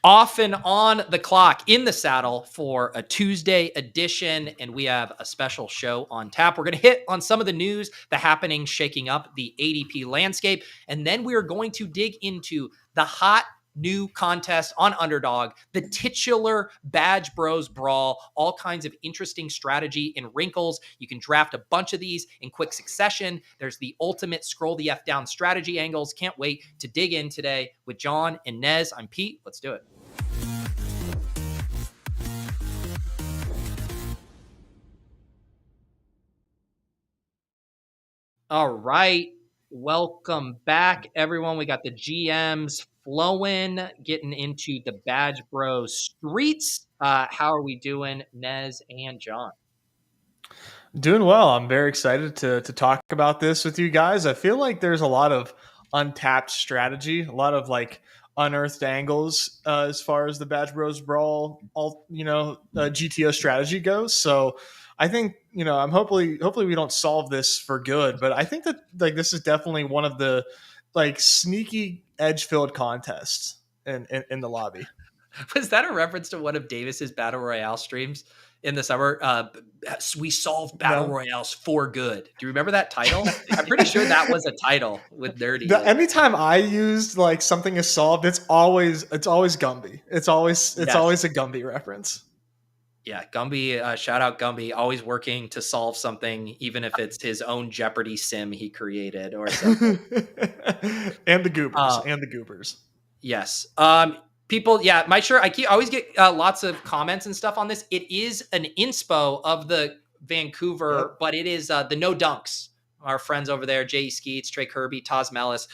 Off and on the clock, in the saddle for a Tuesday edition, and we have a special show on tap. We're going to hit on some of the news, the happenings shaking up the ADP landscape, and then we are going to dig into the hot new contest on Underdog, the titular Badge Bros Brawl, all kinds of interesting strategy and wrinkles. You can draft a bunch of these in quick succession. There's the ultimate scroll the F down strategy angles. Can't wait to dig in today with Jon and Nez. I'm Pete. Let's do it. All right. Welcome back, everyone. We got the GMs flowing, getting into the Badge Bros streets. How are we doing, Nez and Jon? Doing well. I'm very excited to talk about this with you guys. I feel like there's a lot of untapped strategy, a lot of like unearthed angles as far as the Badge Bros Brawl, GTO strategy goes. So I think I'm hopefully we don't solve this for good, but I think that like this is definitely one of the like sneaky edge filled contests in the lobby. Was that a reference to one of Davis's Battle Royale streams in the summer? We solved Battle Royales for good. Do you remember that title? I'm pretty sure that was a title with Nerdy. Anytime I used like something is solved, it's always Gumby. It's always a Gumby reference. Yeah, Gumby, shout out Gumby, always working to solve something, even if it's his own Jeopardy sim he created or something. and the goobers. Yes. People, yeah, my shirt, I always get lots of comments and stuff on this. It is an inspo of the Vancouver, but it is the No Dunks. Our friends over there, Jay Skeets, Trey Kirby, Taz Mellis,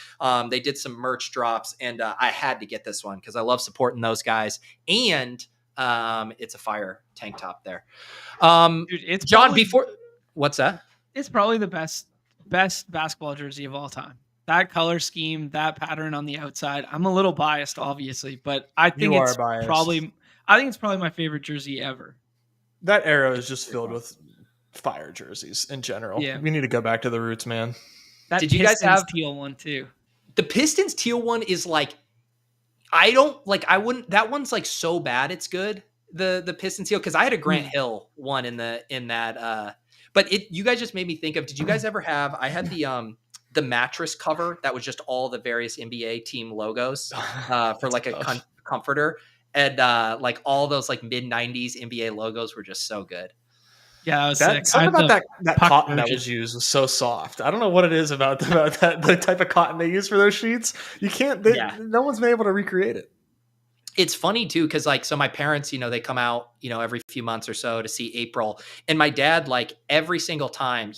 they did some merch drops, and I had to get this one because I love supporting those guys. And it's a fire tank top there. Dude, it's Jon, probably, what's that? It's probably the best basketball jersey of all time. That color scheme, that pattern on the outside. I'm a little biased, obviously, but I think it's probably my favorite jersey ever. That era is just filled with fire jerseys in general. Yeah. We need to go back to the roots, man. Did you guys have teal one too? The Pistons teal one is like, that one's like so bad it's good. The Pistons teal, because I had a Grant Hill one in that but you guys just made me think of, did you guys ever have, I had the mattress cover that was just all the various NBA team logos for like a comforter, and like all those like mid 90s NBA logos were just so good. Yeah, that was sick. Something about that cotton that was used was so soft. I don't know what it is about that the type of cotton they use for those sheets. You can't. No one's been able to recreate it. It's funny too, because like, so my parents, they come out, every few months or so to see April, and my dad, like every single time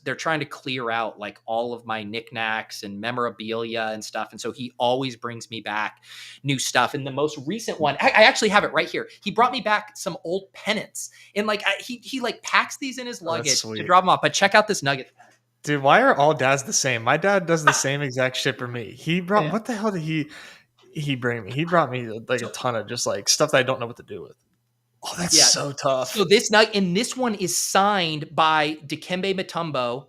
they're trying to clear out like all of my knickknacks and memorabilia and stuff. And so he always brings me back new stuff. And the most recent one, I actually have it right here. He brought me back some old pennants, and like, he like packs these in his luggage to drop them off. But check out this nugget. Dude, why are all dads the same? My dad does the same exact shit for me. He brought, what the hell did he brought me like a ton of just like stuff that I don't know what to do with. Oh, that's so tough. So this one is signed by Dikembe Mutombo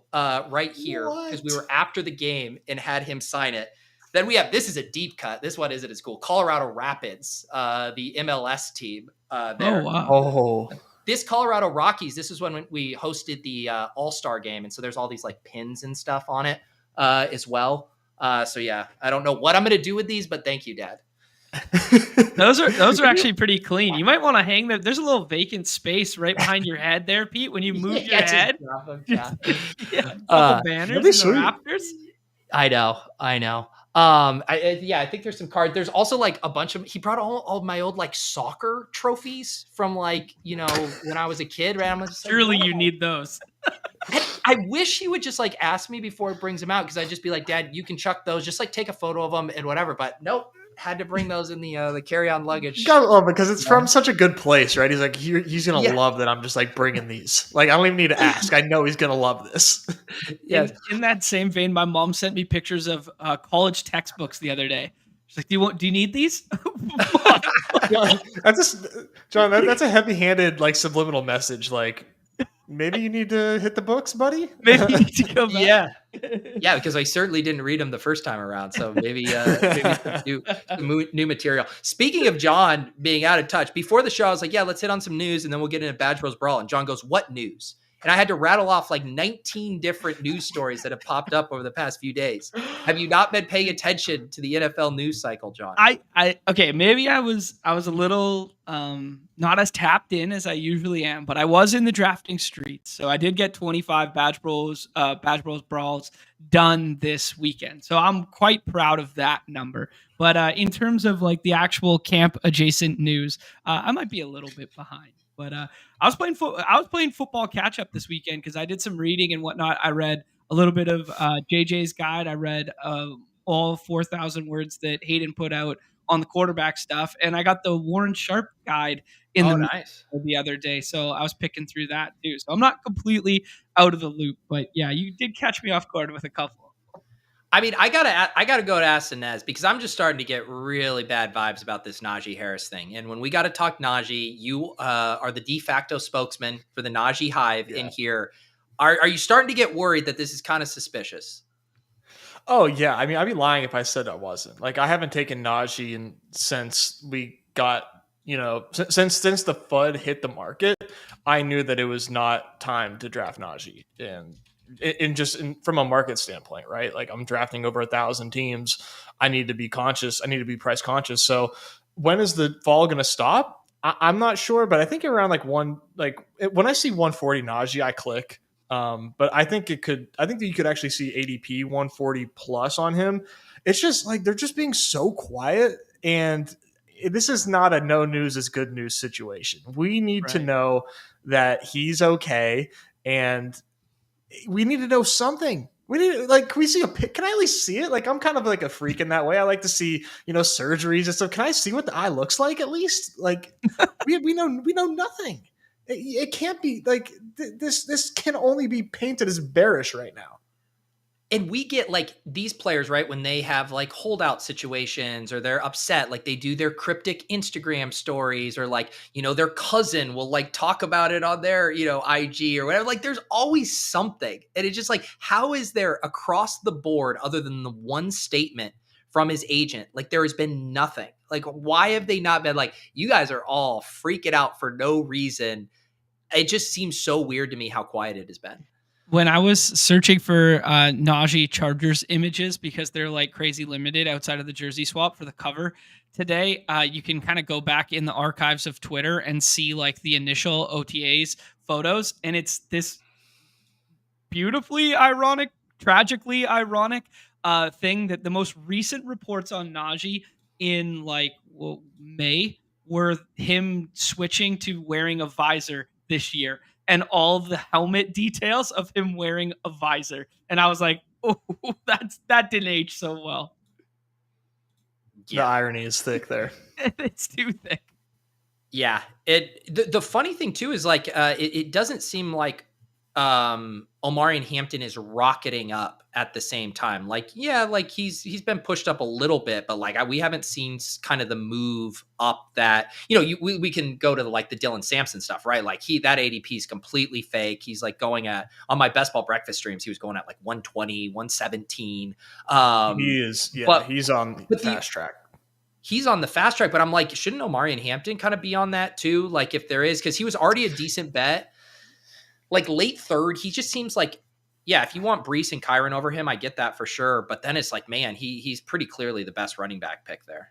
right here, because we were after the game and had him sign it. Then we have, this is a deep cut. This one isn't as cool. Colorado Rapids, the MLS team there. Oh, wow. Oh. This Colorado Rockies, this is when we hosted the All-Star game. And so there's all these like pins and stuff on it as well. So yeah, I don't know what I'm going to do with these, but thank you, Dad. Those are actually pretty clean. You might want to hang them. There's a little vacant space right behind your head there, Pete, when you move your head. Couple banners in the rafters. I know. I think there's some cards. There's also like a bunch of, he brought all my old like soccer trophies from like, when I was a kid, right? I'm just surely you need those. I wish he would just like ask me before it brings them out, because I'd just be like, Dad, you can chuck those, just like take a photo of them and whatever. But nope, had to bring those in the carry-on luggage. You gotta love it because it's from such a good place, right? He's like, he's gonna love that I'm just like bringing these. Like, I don't even need to ask. I know he's gonna love this. Yeah. In that same vein, my mom sent me pictures of college textbooks the other day. She's like, do you need these? Jon, that's a heavy-handed like subliminal message. Like, maybe you need to hit the books, buddy. Maybe you need to go back. Yeah, because I certainly didn't read them the first time around. So maybe some new material. Speaking of Jon being out of touch, before the show, I was like, yeah, let's hit on some news and then we'll get into Badge Bros Brawl. And Jon goes, what news? And I had to rattle off like 19 different news stories that have popped up over the past few days. Have you not been paying attention to the NFL news cycle, Jon? Okay, maybe I was a little not as tapped in as I usually am, but I was in the drafting streets. So I did get 25 Badge Bros Brawls done this weekend. So I'm quite proud of that number. But in terms of like the actual camp adjacent news, I might be a little bit behind. But I was playing football catch up this weekend because I did some reading and whatnot. I read a little bit of JJ's guide. I read all 4,000 words that Hayden put out on the quarterback stuff, and I got the Warren Sharp guide in the other day. So I was picking through that too. So I'm not completely out of the loop, but yeah, you did catch me off guard with a couple. I mean, I gotta go to Jon and Nez because I'm just starting to get really bad vibes about this Najee Harris thing. And when we got to talk Najee, you are the de facto spokesman for the Najee Hive in here. Are you starting to get worried that this is kind of suspicious? Oh yeah, I mean, I'd be lying if I said I wasn't. Like, I haven't taken Najee since we got, since the FUD hit the market. I knew that it was not time to draft Najee, and from a market standpoint, right? Like, I'm drafting over 1,000 teams. I need to be conscious. I need to be price conscious. So when is the fall going to stop? I'm not sure, but I think around when I see 140 Najee, I click. But I think that you could actually see ADP 140 plus on him. It's just like, they're just being so quiet, and this is not a no news is good news situation. We need to know that he's okay, and we need to know something. We need, like, can we see a pic? Can I at least see it? Like, I'm kind of like a freak in that way. I like to see, surgeries and stuff. Can I see what the eye looks like at least? Like, we know nothing. It can't be like this can only be painted as bearish right now. And we get like these players, right, when they have like holdout situations or they're upset, like they do their cryptic Instagram stories, or like, their cousin will like talk about it on their, IG or whatever. Like, there's always something. And it's just like, how is there across the board, other than the one statement from his agent, like there has been nothing? Like, why have they not been like, you guys are all freaking out for no reason? It just seems so weird to me how quiet it has been. When I was searching for Najee Chargers images, because they're like crazy limited outside of the jersey swap for the cover today, you can kind of go back in the archives of Twitter and see like the initial OTAs photos. And it's this beautifully ironic, tragically ironic thing that the most recent reports on Najee in May were him switching to wearing a visor this year, and all the helmet details of him wearing a visor. And I was like, oh, that didn't age so well. Yeah. The irony is thick there. It's too thick. Yeah. The funny thing too is like, it doesn't seem like Omarion Hampton is rocketing up at the same time. Like, yeah, like he's been pushed up a little bit, but like we haven't seen kind of the move up that, we can go to like the Dylan Sampson stuff, right? Like that ADP is completely fake. He's like going on my best ball breakfast streams, he was going at like 120, 117. He is, yeah, but he's on the fast track. He's on the fast track, but I'm like, shouldn't Omarion Hampton kind of be on that too? Like, if there is, because he was already a decent bet. Like late third, he just seems like, yeah, if you want Breece and Kyron over him, I get that for sure. But then it's like, man, he's pretty clearly the best running back pick there.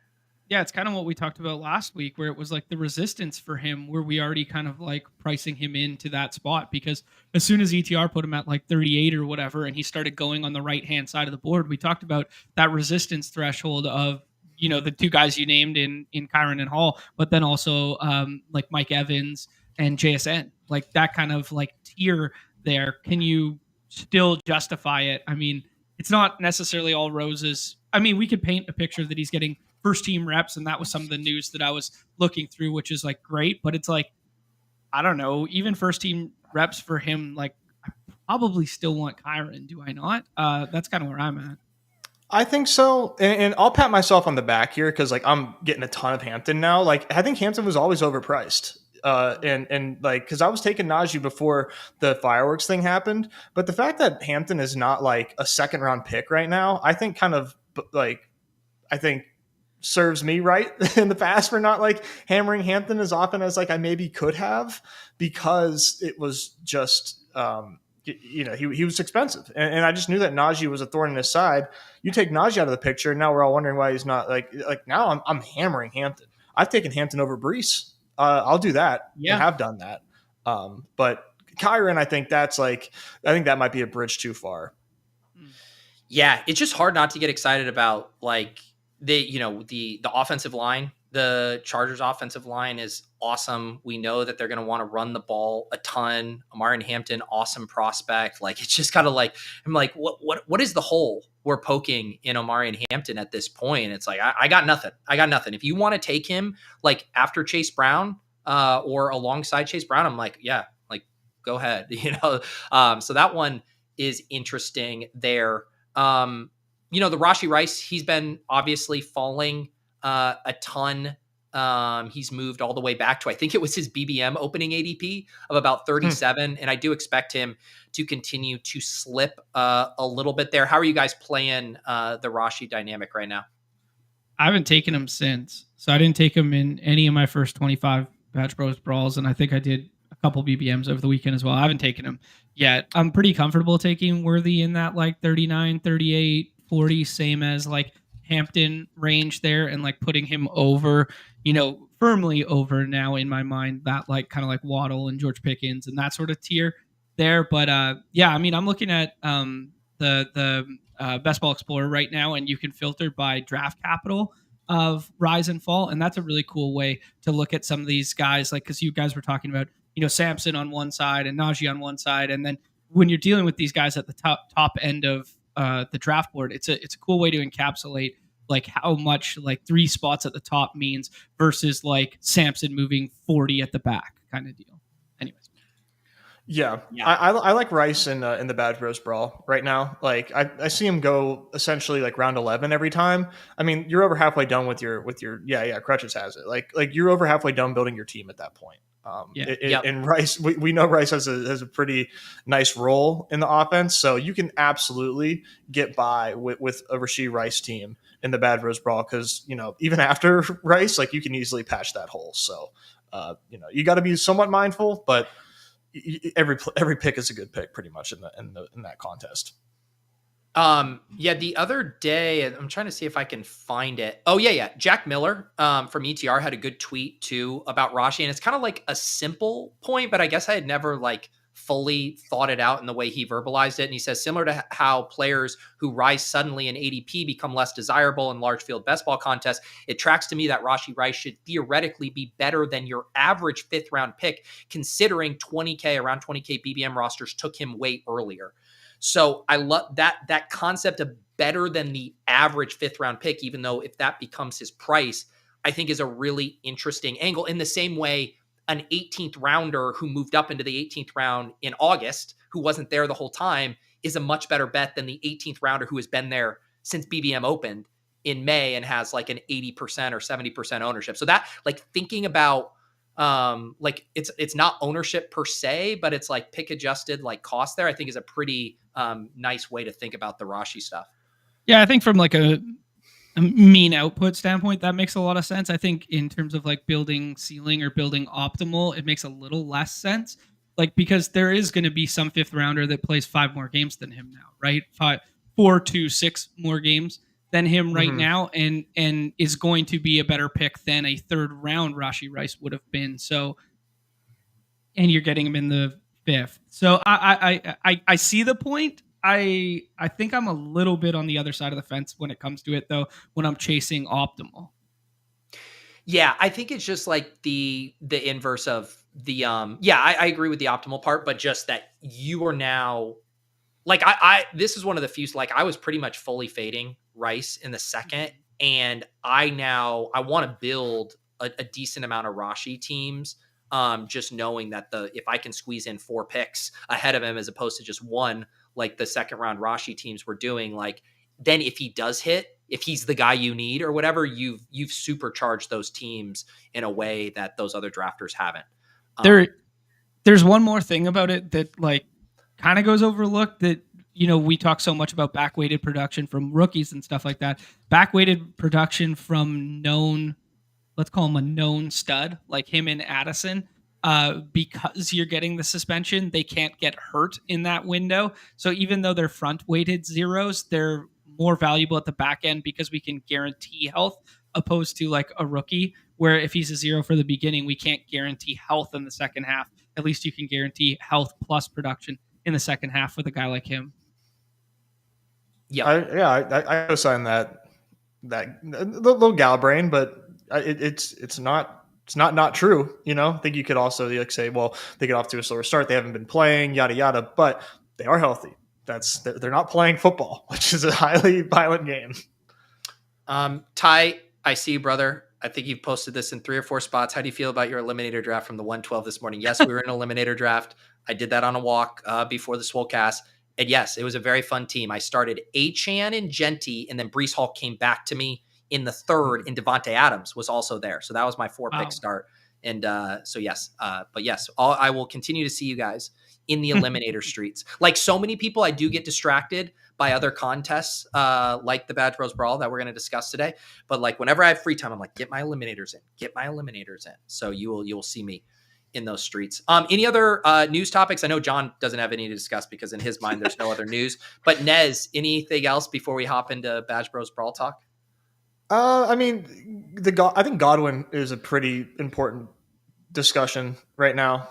Yeah, it's kind of what we talked about last week, where it was like the resistance for him, where we already kind of like pricing him into that spot, because as soon as ETR put him at like 38 or whatever, and he started going on the right-hand side of the board, we talked about that resistance threshold of, the two guys you named in Kyron and Hall, but then also like Mike Evans and JSN, like that kind of like tier there. Can you still justify it? I mean, it's not necessarily all roses. I mean, we could paint a picture that he's getting first team reps, and that was some of the news that I was looking through, which is like great, but it's like, I don't know, even first team reps for him, like I probably still want Kyron, do I not? That's kind of where I'm at. I think so, and I'll pat myself on the back here because like I'm getting a ton of Hampton now. Like, I think Hampton was always overpriced. and like, because I was taking Najee before the fireworks thing happened, but the fact that Hampton is not like a second round pick right now, I think kind of like, I think serves me right in the past for not like hammering Hampton as often as like I maybe could have, because it was just he was expensive, and I just knew that Najee was a thorn in his side. You take Najee out of the picture, and now we're all wondering why he's not like now I'm hammering Hampton. I've taken Hampton over Brees. I'll do that. Yeah. And have done that. But Kyron, I think that might be a bridge too far. Yeah, it's just hard not to get excited about like the offensive line. The Chargers offensive line is awesome. We know that they're going to want to run the ball a ton. Amari Hampton, awesome prospect. Like, it's just kind of like, I'm like, what is the hole we're poking in Amari and Hampton at this point? It's like, I got nothing. If you want to take him like after Chase Brown or alongside Chase Brown, I'm like, yeah, like go ahead, so that one is interesting there. The Rashee Rice, he's been obviously falling a ton. He's moved all the way back to, I think it was his BBM opening ADP of about 37. And I do expect him to continue to slip a little bit there. How are you guys playing the Rashee dynamic right now? I haven't taken him since. So I didn't take him in any of my first 25 Badge Bros Brawls. And I think I did a couple BBMs over the weekend as well. I haven't taken him yet. I'm pretty comfortable taking Worthy in that like 39, 38, 40, same as like Hampton range there, and like putting him over, firmly over now in my mind, that like kind of like Waddle and George Pickens and that sort of tier there. But I'm looking at the Best Ball Explorer right now, and you can filter by draft capital of rise and fall, and that's a really cool way to look at some of these guys, like because you guys were talking about Samson on one side and Najee on one side, and then when you're dealing with these guys at the top end of the draft board, it's a cool way to encapsulate like how much like 3 spots at the top means versus like Samson moving 40 at the back kind of deal. Anyways. Yeah. I like Rice in the Badge Bros Brawl right now. Like I see him go essentially like round 11 every time. I mean, you're over halfway done with your Crutches has it. Like you're over halfway done building your team at that point. And Rice, we know Rice has a pretty nice role in the offense, so you can absolutely get by with a Rashee Rice team in the Badge Bros Brawl, because even after Rice, like you can easily patch that hole. So you got to be somewhat mindful, but every pick is a good pick pretty much in that contest. The other day, I'm trying to see if I can find it. Oh yeah. Jack Miller, from ETR had a good tweet too about Rashee, and it's kind of like a simple point, but I guess I had never like fully thought it out in the way he verbalized it. And he says, similar to how players who rise suddenly in ADP become less desirable in large field best ball contests, it tracks to me that Rashee Rice should theoretically be better than your average 5th round pick, considering around 20K BBM rosters took him way earlier. So I love that concept of better than the average 5th round pick, even though if that becomes his price, I think is a really interesting angle. In the same way, an 18th rounder who moved up into the 18th round in August, who wasn't there the whole time, is a much better bet than the 18th rounder who has been there since BBM opened in May and has like an 80% or 70% ownership. So that, like, thinking about like it's not ownership per se, but it's like pick adjusted like cost there, I think is a pretty nice way to think about the Rashee stuff. Yeah, I think from like a mean output standpoint, that makes a lot of sense. I think in terms of like building ceiling or building optimal, it makes a little less sense. Like, because there is going to be some 5th rounder that plays 5 more games than him now, right? 4 to 6 more games than him right now, and is going to be a better pick than a 3rd round Rashee Rice would have been. So, and you're getting him in the 5th. So I see the point. I think I'm a little bit on the other side of the fence when it comes to it, though, when I'm chasing optimal. Yeah, I think it's just like the inverse of the I agree with the optimal part, but just that you are now like I this is one of the few, like I was pretty much fully fading Rice in the 2nd, and I want to build a decent amount of Rashee teams. Just knowing that if I can squeeze in 4 picks ahead of him as opposed to just 1, like the 2nd round Rashee teams were doing, like then if he does hit, if he's the guy you need or whatever, you've supercharged those teams in a way that those other drafters haven't. There's one more thing about it that like kind of goes overlooked that, we talk so much about back-weighted production from rookies and stuff like that. Back-weighted production from known, let's call him a known stud, like him and Addison, because you're getting the suspension, they can't get hurt in that window. So even though they're front-weighted zeros, they're more valuable at the back end because we can guarantee health, opposed to like a rookie, where if he's a zero for the beginning, we can't guarantee health in the second half. At least you can guarantee health plus production in the second half with a guy like him. Yeah, I co-sign that little gal brain, but it's not true. I think you could also like say, well, they get off to a slower start, they haven't been playing, yada yada, but they are healthy. They're not playing football, which is a highly violent game. Ty, I see you, brother. I think you've posted this in 3 or 4 spots. How do you feel about your eliminator draft from the 112 this morning? Yes, we were in an eliminator draft. I did that on a walk before the Swolecast. And yes, it was a very fun team. I started Achan and Genty, and then Breece Hall came back to me in the 3rd, and Devontae Adams was also there. So that was my 4-pick start. And so yes, but yes, I will continue to see you guys in the eliminator streets. Like so many people, I do get distracted by other contests like the Badge Bros Brawl that we're going to discuss today. But like whenever I have free time, I'm like, get my eliminators in. So you will see me in those streets. Any other news topics? I know John doesn't have any to discuss because in his mind, there's no other news. But Nez, anything else before we hop into Badge Bros Brawl talk? I mean, I think Godwin is a pretty important discussion right now.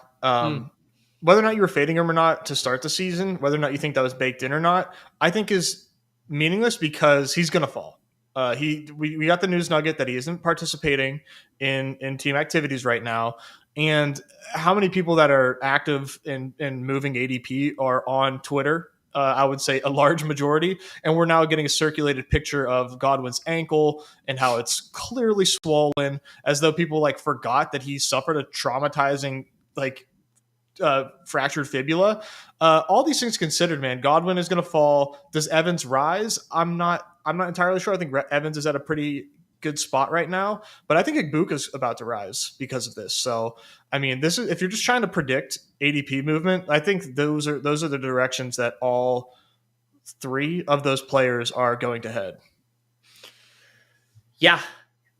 Whether or not you were fading him or not to start the season, whether or not you think that was baked in or not, I think is meaningless because he's going to fall. We got the news nugget that he isn't participating in team activities right now. And how many people that are active in moving ADP are on Twitter? I would say a large majority. And we're now getting a circulated picture of Godwin's ankle and how it's clearly swollen, as though people like forgot that he suffered a traumatizing fractured fibula. All these things considered, man, Godwin is going to fall. Does Evans rise? I'm not entirely sure. I think Evans is at a pretty good spot right now, but I think Igbuka is about to rise because of this. So, I mean, this is, if you're just trying to predict ADP movement, I think those are the directions that all 3 of those players are going to head. Yeah,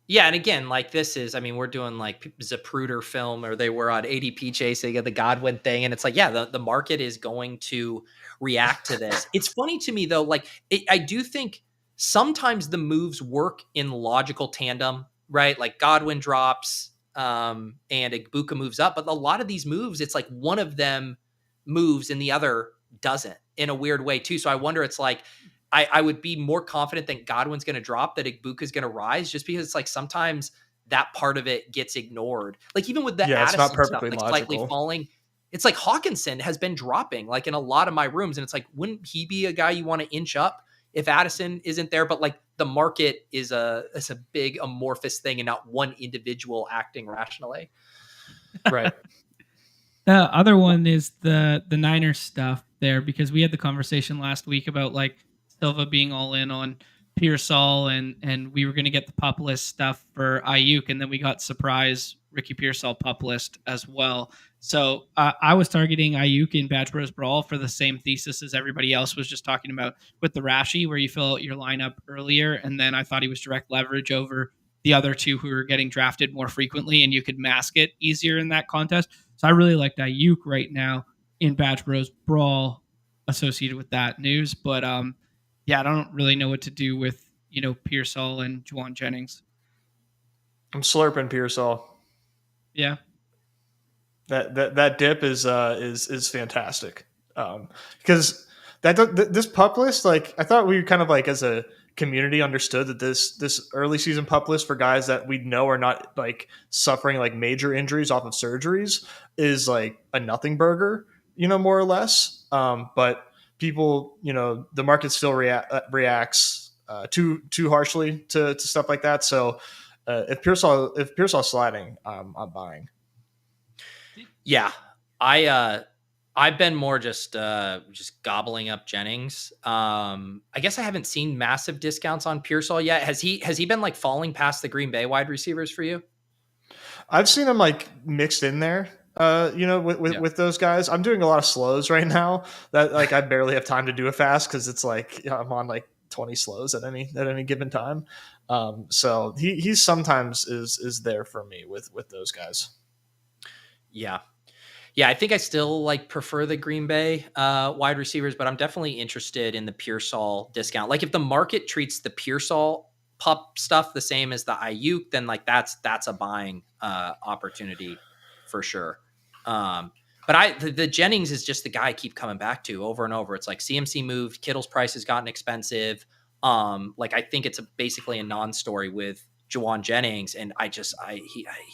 and again, like this is, I mean, we're doing like Zapruder film, or they were on ADP chasing the Godwin thing, and it's like, yeah, the market is going to react to this. It's funny to me though, like I do think sometimes the moves work in logical tandem, right? Like Godwin drops and Igbuka moves up, but a lot of these moves, it's like one of them moves and the other doesn't in a weird way too. So I wonder, it's like, I would be more confident that Godwin's going to drop, that Igbuka is going to rise, just because it's like sometimes that part of it gets ignored. Like even with the Addison stuff, like slightly falling, it's like Hawkinson has been dropping like in a lot of my rooms. And it's like, wouldn't he be a guy you want to inch up if Addison isn't there? But like the market is a big amorphous thing and not one individual acting rationally. Right. The other one is the Niners stuff there, because we had the conversation last week about like Silva being all in on Pearsall, and we were going to get the pup list stuff for Ayuk, and then we got surprise Ricky Pearsall pup list as well. So I was targeting Ayuk in Badge Bros Brawl for the same thesis as everybody else was just talking about with the Rashi, where you fill out your lineup earlier, and then I thought he was direct leverage over the other 2 who were getting drafted more frequently, and you could mask it easier in that contest. So I really liked Ayuk right now in Badge Bros Brawl associated with that news. But yeah, I don't really know what to do with, Pearsall and Juwan Jennings. I'm slurping Pearsall. Yeah. That dip is fantastic. Because this pup list, like I thought we kind of like as a community understood that this early season pup list for guys that we know are not like suffering like major injuries off of surgeries is like a nothing burger, more or less. But people, the market still reacts too harshly to stuff like that. So if Pearsall's sliding, I'm buying. Yeah, I've been more just gobbling up Jennings. I guess I haven't seen massive discounts on Pearsall yet. Has he been like falling past the Green Bay wide receivers for you? I've seen him like mixed in there. With those guys, I'm doing a lot of slows right now. That like I barely have time to do a fast because it's like I'm on like 20 slows at any given time. So he sometimes is there for me with those guys. Yeah. Yeah, I think I still like prefer the Green Bay wide receivers, but I'm definitely interested in the Pearsall discount. Like if the market treats the Pearsall pup stuff the same as the Ayuk, then like that's a buying opportunity for sure. But the Jennings is just the guy I keep coming back to over and over. It's like CMC moved, Kittle's price has gotten expensive. Like I think it's basically a non-story with Juwan Jennings, and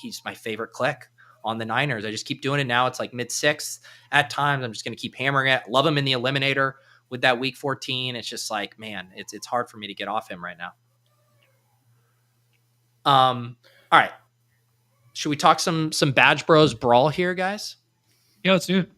he's my favorite click on the Niners. I just keep doing it now. It's like mid sixth at times. I'm just going to keep hammering it. Love him in the eliminator with that week 14. It's just like, man, it's hard for me to get off him right now. All right. Should we talk some Badge Bros Brawl here, guys? Yeah, let's do it.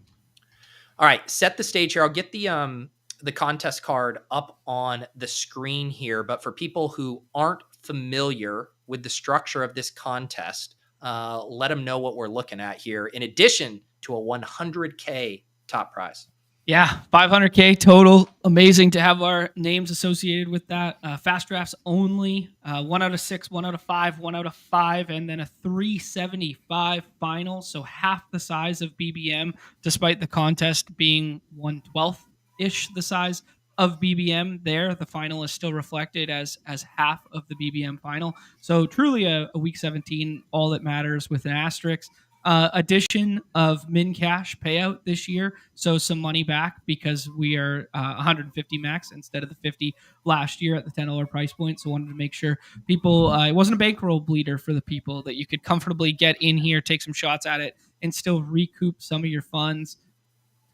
All right. Set the stage here. I'll get the contest card up on the screen here. But for people who aren't familiar with the structure of this contest, let them know what we're looking at here, in addition to a 100K top prize. Yeah, 500K total. Amazing to have our names associated with that. Fast drafts only. 1 out of 6, 1 out of 5, 1 out of 5, and then a 375 final. So half the size of BBM, despite the contest being 1/12-ish the size of BBM there. The final is still reflected as half of the BBM final. So truly a week 17, all that matters with an asterisk. Addition of min cash payout this year, so some money back because we are 150 max instead of the 50 last year at the $10 price point. So wanted to make sure people, it wasn't a bankroll bleeder for the people, that you could comfortably get in here, take some shots at it, and still recoup some of your funds.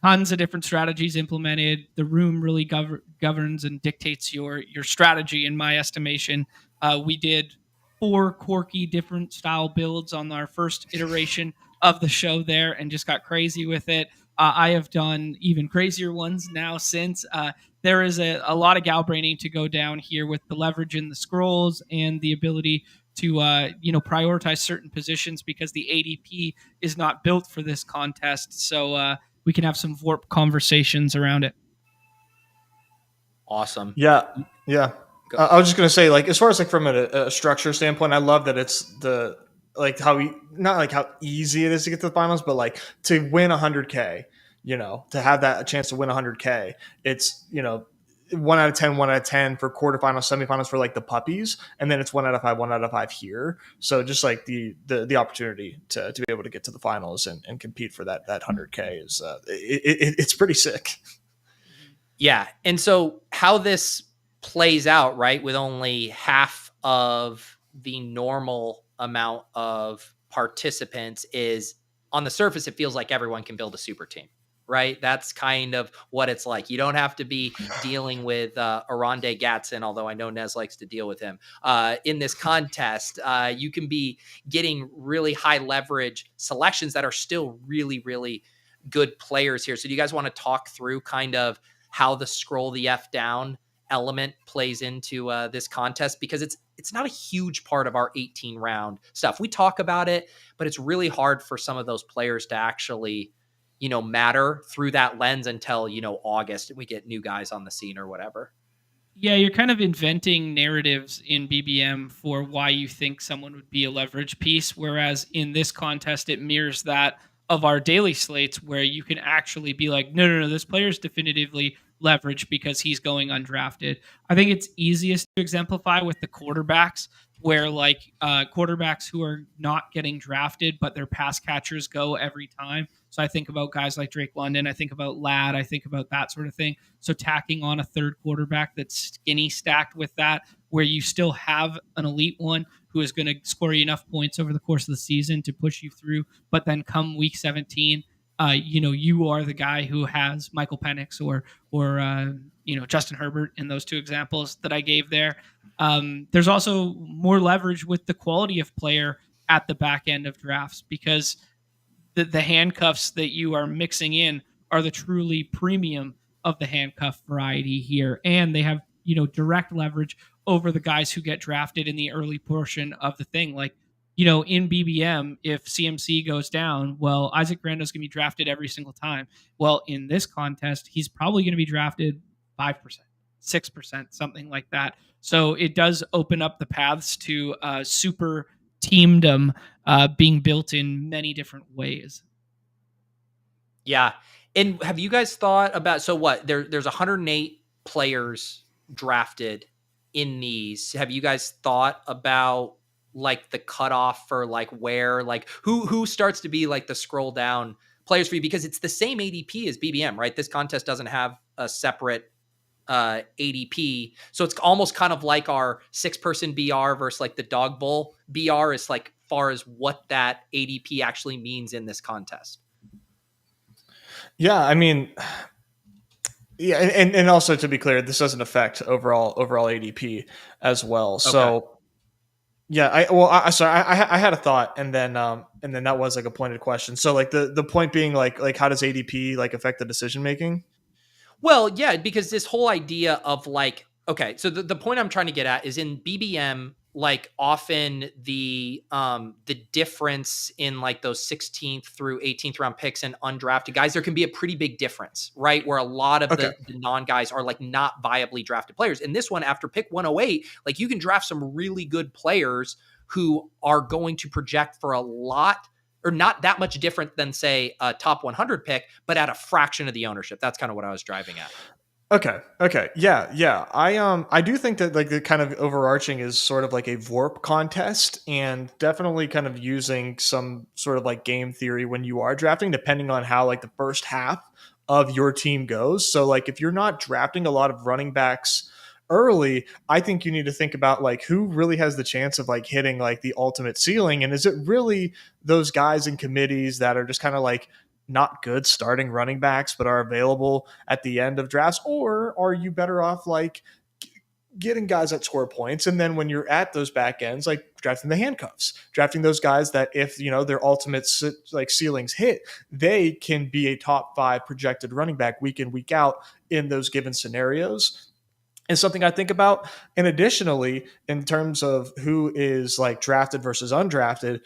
Tons of different strategies implemented. The room really governs and dictates your strategy, in my estimation. We did 4 quirky different style builds on our first iteration of the show there and just got crazy with it. I have done even crazier ones now since. There is a lot of gal braining to go down here with the leverage in the scrolls and the ability to prioritize certain positions because the ADP is not built for this contest. So we can have some VORP conversations around it. Awesome. Yeah. I was just gonna say, like, as far as like from a structure standpoint, I love that it's the like not like how easy it is to get to the finals, but like to win 100K, to have that a chance to win 100K. It's 1 out of 10, 1 out of 10 for quarterfinals, semifinals for like the puppies, and then it's 1 out of 5, 1 out of 5 here. So just like the opportunity to be able to get to the finals and compete for that 100K is it's pretty sick. Yeah, and so how this plays out, right, with only half of the normal amount of participants, is on the surface, it feels like everyone can build a super team, right? That's kind of what it's like. You don't have to be dealing with Aronde Gatson, although I know Nez likes to deal with him in this contest. You can be getting really high leverage selections that are still really, really good players here. So do you guys want to talk through kind of how the scroll the F down element plays into this contest? Because it's not a huge part of our 18 round stuff. We talk about it, but it's really hard for some of those players to actually, matter through that lens until, August and we get new guys on the scene or whatever. Yeah, you're kind of inventing narratives in BBM for why you think someone would be a leverage piece, whereas in this contest, it mirrors that of our daily slates where you can actually be like, no, this player is definitively leverage because he's going undrafted. I think it's easiest to exemplify with the quarterbacks, where like quarterbacks who are not getting drafted, but their pass catchers go every time. So I think about guys like Drake London. I think about Ladd. I think about that sort of thing. So tacking on a third quarterback that's skinny stacked with that, where you still have an elite one who is going to score you enough points over the course of the season to push you through. But then come week 17, you are the guy who has Michael Penix or Justin Herbert in those two examples that I gave there. There's also more leverage with the quality of player at the back end of drafts because the handcuffs that you are mixing in are the truly premium of the handcuff variety here. And they have, direct leverage over the guys who get drafted in the early portion of the thing. Like in BBM, if CMC goes down, well, Isaac Brando's going to be drafted every single time. Well, in this contest, he's probably going to be drafted 5%, 6%, something like that. So it does open up the paths to super teamdom being built in many different ways. Yeah. And have you guys thought about, so what, there's 108 players drafted in these. Have you guys thought about like the cutoff for like where, like who starts to be like the scroll down players for you? Because it's the same ADP as BBM, right? This contest doesn't have a separate ADP. So it's almost kind of like our 6-person BR versus like the Dog Bowl BR is like far as what that ADP actually means in this contest. Yeah, I mean, yeah, and also to be clear, this doesn't affect overall ADP as well. Okay. So yeah, I had a thought, and then that was like a pointed question. So like the point being like how does ADP like affect the decision making? Well, yeah, because this whole idea of like, okay, so the point I'm trying to get at is in BBM, like often the difference in like those 16th through 18th round picks and undrafted guys, there can be a pretty big difference, right? Where a lot of the non guys are like not viably drafted players. In this one, after pick 108, like you can draft some really good players who are going to project for a lot, or not that much different than say a top 100 pick, but at a fraction of the ownership. That's kind of what I was driving at. Okay. Yeah. I do think that like the kind of overarching is sort of like a VORP contest, and definitely kind of using some sort of like game theory when you are drafting, depending on how like the first half of your team goes. So like if you're not drafting a lot of running backs early, I think you need to think about like who really has the chance of like hitting like the ultimate ceiling, and is it really those guys in committees that are just kind of like not good starting running backs but are available at the end of drafts, or are you better off like getting guys that score points, and then when you're at those back ends, like drafting the handcuffs, drafting those guys that if their ultimate like ceilings hit, they can be a top 5 projected running back week in week out in those given scenarios, is something I think about. And additionally, in terms of who is like drafted versus undrafted,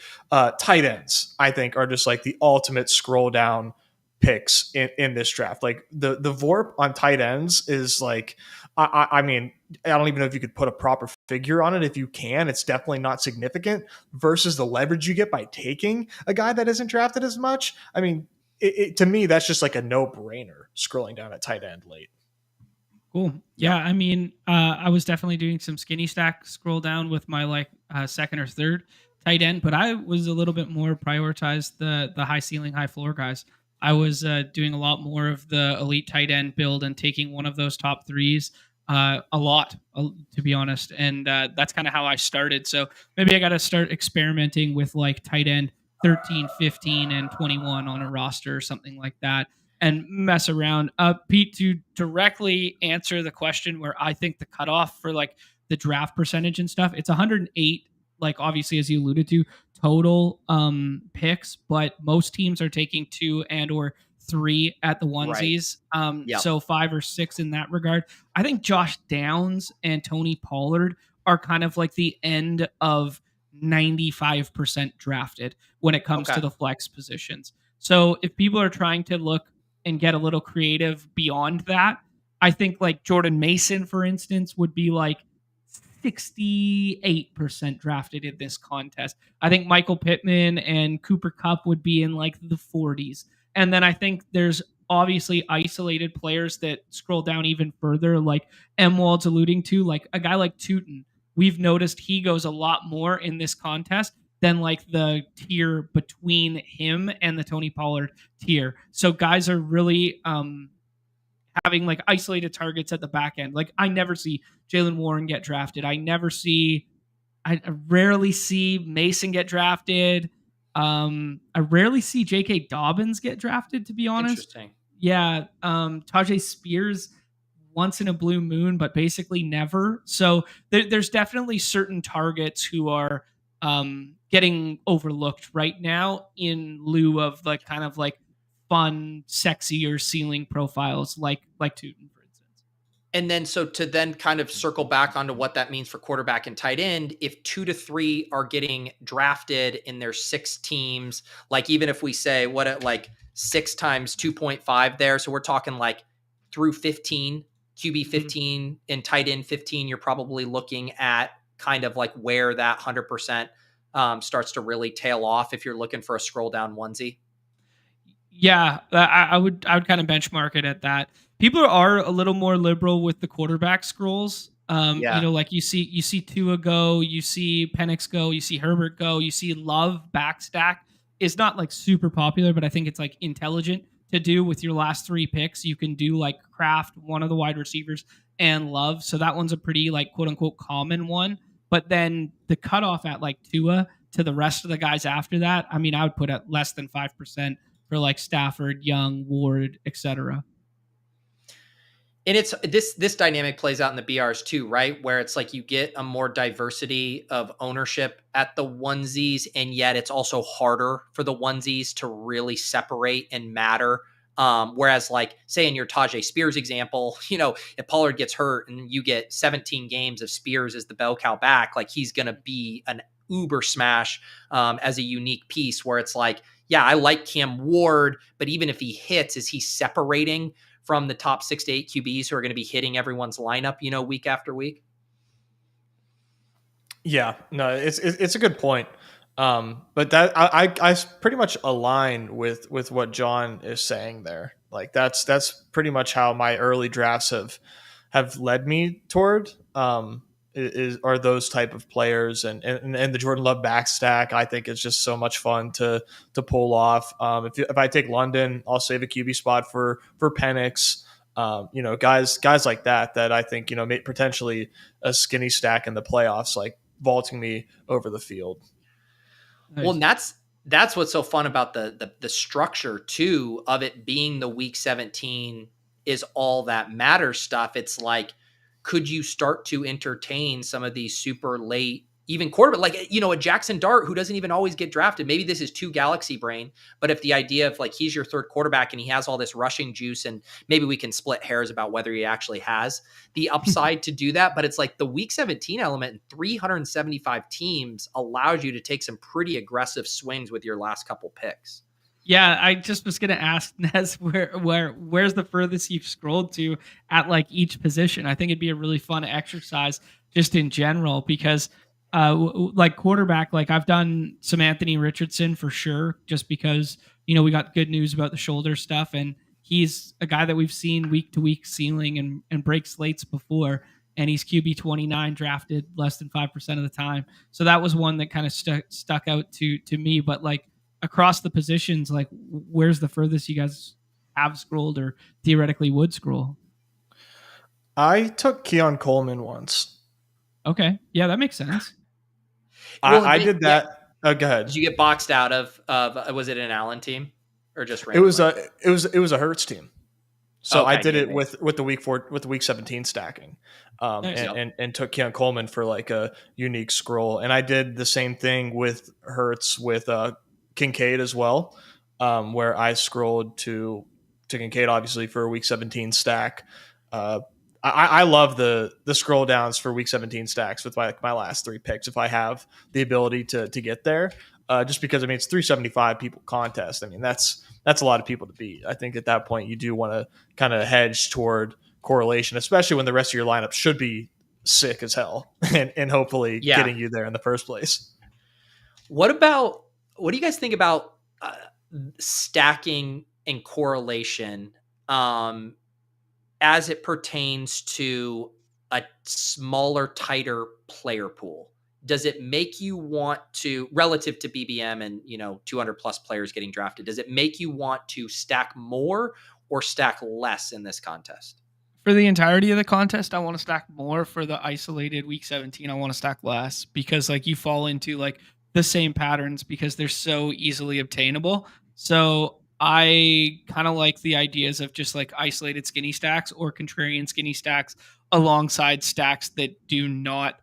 tight ends, I think, are just like the ultimate scroll down picks in this draft. Like the VORP on tight ends is like, I mean, I don't even know if you could put a proper figure on it. If you can, it's definitely not significant versus the leverage you get by taking a guy that isn't drafted as much. I mean, to me, that's just like a no-brainer scrolling down at tight end late. Cool. Yeah, I mean, I was definitely doing some skinny stack scroll down with my like second or third tight end, but I was a little bit more prioritized the high ceiling, high floor guys. I was doing a lot more of the elite tight end build and taking one of those top 3s a lot, to be honest. And that's kind of how I started. So maybe I got to start experimenting with like tight end 13, 15, and 21 on a roster or something like that, and mess around. Pete, to directly answer the question where I think the cutoff for like the draft percentage and stuff, it's 108, like obviously as you alluded to, total picks, but most teams are taking 2 and or 3 at the onesies. Right. So 5 or 6 in that regard. I think Josh Downs and Tony Pollard are kind of like the end of 95% drafted when it comes to the flex positions. So if people are trying to look and get a little creative beyond that, I think like Jordan Mason, for instance, would be like 68% drafted in this contest. I think Michael Pittman and Cooper Kupp would be in like the 40s. And then I think there's obviously isolated players that scroll down even further, like M. Wald's alluding to, like a guy like Tootin. We've noticed he goes a lot more in this contest than like the tier between him and the Tony Pollard tier. So guys are really having like isolated targets at the back end. Like I never see Jaylen Warren get drafted. I rarely see Mason get drafted. I rarely see J.K. Dobbins get drafted, to be honest. Interesting. Yeah. Tajay Spears once in a blue moon, but basically never. So there's definitely certain targets who are getting overlooked right now in lieu of like kind of like fun, sexier ceiling profiles like Tootin, for instance. And then, so to then kind of circle back onto what that means for quarterback and tight end, if 2 to 3 are getting drafted in their 6 teams, like even if we say what at like 6 times 2.5 there, so we're talking like through 15, QB 15 and tight end 15, you're probably looking at kind of like where that 100% starts to really tail off if you're looking for a scroll down onesie. Yeah, I would kind of benchmark it at that. People are a little more liberal with the quarterback scrolls. Like you see Tua go, you see Penix go, you see Herbert go, you see Love backstack. It's not like super popular, but I think it's like intelligent to do with your last 3 picks. You can do like Kraft, one of the wide receivers, and Love. So that one's a pretty like quote unquote common one. But then the cutoff at like Tua to the rest of the guys after that, I mean, I would put at less than 5% for like Stafford, Young, Ward, etc. And it's this dynamic plays out in the BRs too, right? Where it's like you get a more diversity of ownership at the onesies, and yet it's also harder for the onesies to really separate and matter. Whereas, like, say in your Tajay Spears example, if Pollard gets hurt and you get 17 games of Spears as the bell cow back, like he's going to be an uber smash as a unique piece where it's like, yeah, I like Cam Ward, but even if he hits, is he separating from the top 6 to 8 QBs who are going to be hitting everyone's lineup, week after week? Yeah, no, it's a good point. But that I pretty much align with what Jon is saying there. Like that's pretty much how my early drafts have led me toward. Are those type of players, and the Jordan Love backstack I think is just so much fun to pull off. If I take London, I'll save a QB spot for Penix. Guys like that I think potentially a skinny stack in the playoffs, like vaulting me over the field. Nice. Well, and that's what's so fun about the structure too of it being the week 17 is all that matters stuff. It's like, could you start to entertain some of these super late, even quarterback, like, a Jackson Dart who doesn't even always get drafted? Maybe this is too galaxy brain, but if the idea of like, he's your third quarterback and he has all this rushing juice, and maybe we can split hairs about whether he actually has the upside to do that. But it's like the week 17 element in 375 teams allows you to take some pretty aggressive swings with your last couple picks. Yeah, I just was gonna ask Nez where's the furthest you've scrolled to at like each position. I think it'd be a really fun exercise just in general because like quarterback, like I've done some Anthony Richardson for sure, just because we got good news about the shoulder stuff, and he's a guy that we've seen week to week ceiling and break slates before, and he's QB 29 drafted less than 5% of the time. So that was one that kind of stuck out to me, but like across the positions, like where's the furthest you guys have scrolled or theoretically would scroll? I took Keon Coleman once. Okay. Yeah, that makes sense. I did that. Yeah. Oh, go ahead. Did you get boxed out of was it an Allen team or just randomly? It was a Hurts team. So I did it with the week 17 stacking. And took Keon Coleman for like a unique scroll. And I did the same thing with Hurts with Kincaid as well, where I scrolled to Kincaid obviously for a week 17 stack. I love the scroll downs for week 17 stacks with my last 3 picks if I have the ability to get there. Just because it's 375 people contest. That's a lot of people to beat. I think at that point you do want to kind of hedge toward correlation, especially when the rest of your lineup should be sick as hell and hopefully getting you there in the first place. What do you guys think about stacking and correlation as it pertains to a smaller, tighter player pool? Does it make you want to, relative to BBM and 200 plus players getting drafted, does it make you want to stack more or stack less in this contest? For the entirety of the contest, I want to stack more. For the isolated week 17, I want to stack less, because like you fall into like the same patterns because they're so easily obtainable. So I kind of like the ideas of just like isolated skinny stacks or contrarian skinny stacks alongside stacks that do not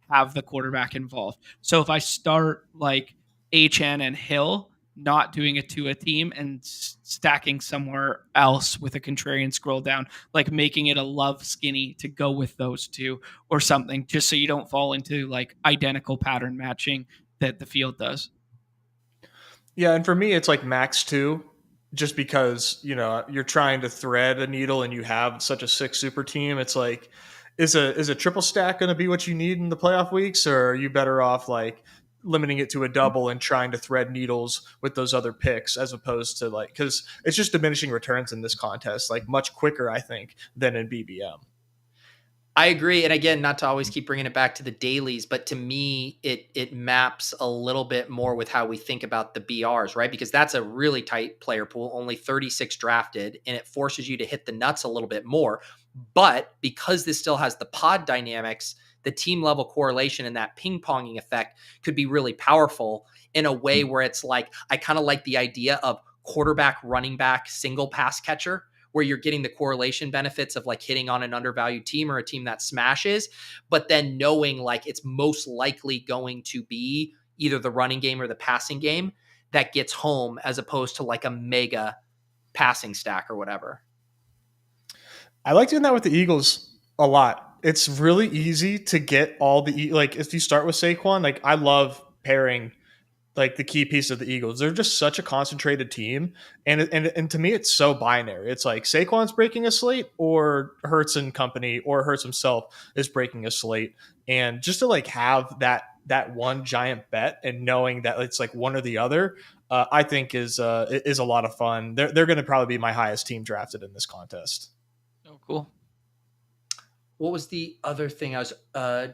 have the quarterback involved. So if I start like HN and Hill, not doing it to a team and stacking somewhere else with a contrarian scroll down, like making it a love skinny to go with those two or something, just so you don't fall into like identical pattern matching that the field does. Yeah, and for me, it's like max 2, just because you're trying to thread a needle and you have such a sick super team. It's like, is a triple stack going to be what you need in the playoff weeks, or are you better off like limiting it to a double and trying to thread needles with those other picks, as opposed to like, because it's just diminishing returns in this contest like much quicker, I think, than in BBM. I agree. And again, not to always keep bringing it back to the dailies, but to me, it maps a little bit more with how we think about the BRs, right? Because that's a really tight player pool, only 36 drafted, and it forces you to hit the nuts a little bit more. But because this still has the pod dynamics, the team level correlation and that ping ponging effect could be really powerful in a way where it's like, I kind of like the idea of quarterback, running back, single pass catcher, where you're getting the correlation benefits of like hitting on an undervalued team or a team that smashes, but then knowing like it's most likely going to be either the running game or the passing game that gets home, as opposed to like a mega passing stack or whatever. I like doing that with the Eagles a lot. It's really easy to get all the, like if you start with Saquon, like I love pairing like the key piece of the Eagles. They're just such a concentrated team. And to me, it's so binary. It's like Saquon's breaking a slate, or Hurts and company, or Hurts himself is breaking a slate. And just to like have that one giant bet and knowing that it's like one or the other, I think is a lot of fun. They're going to probably be my highest team drafted in this contest. Oh, cool. What was the other thing I was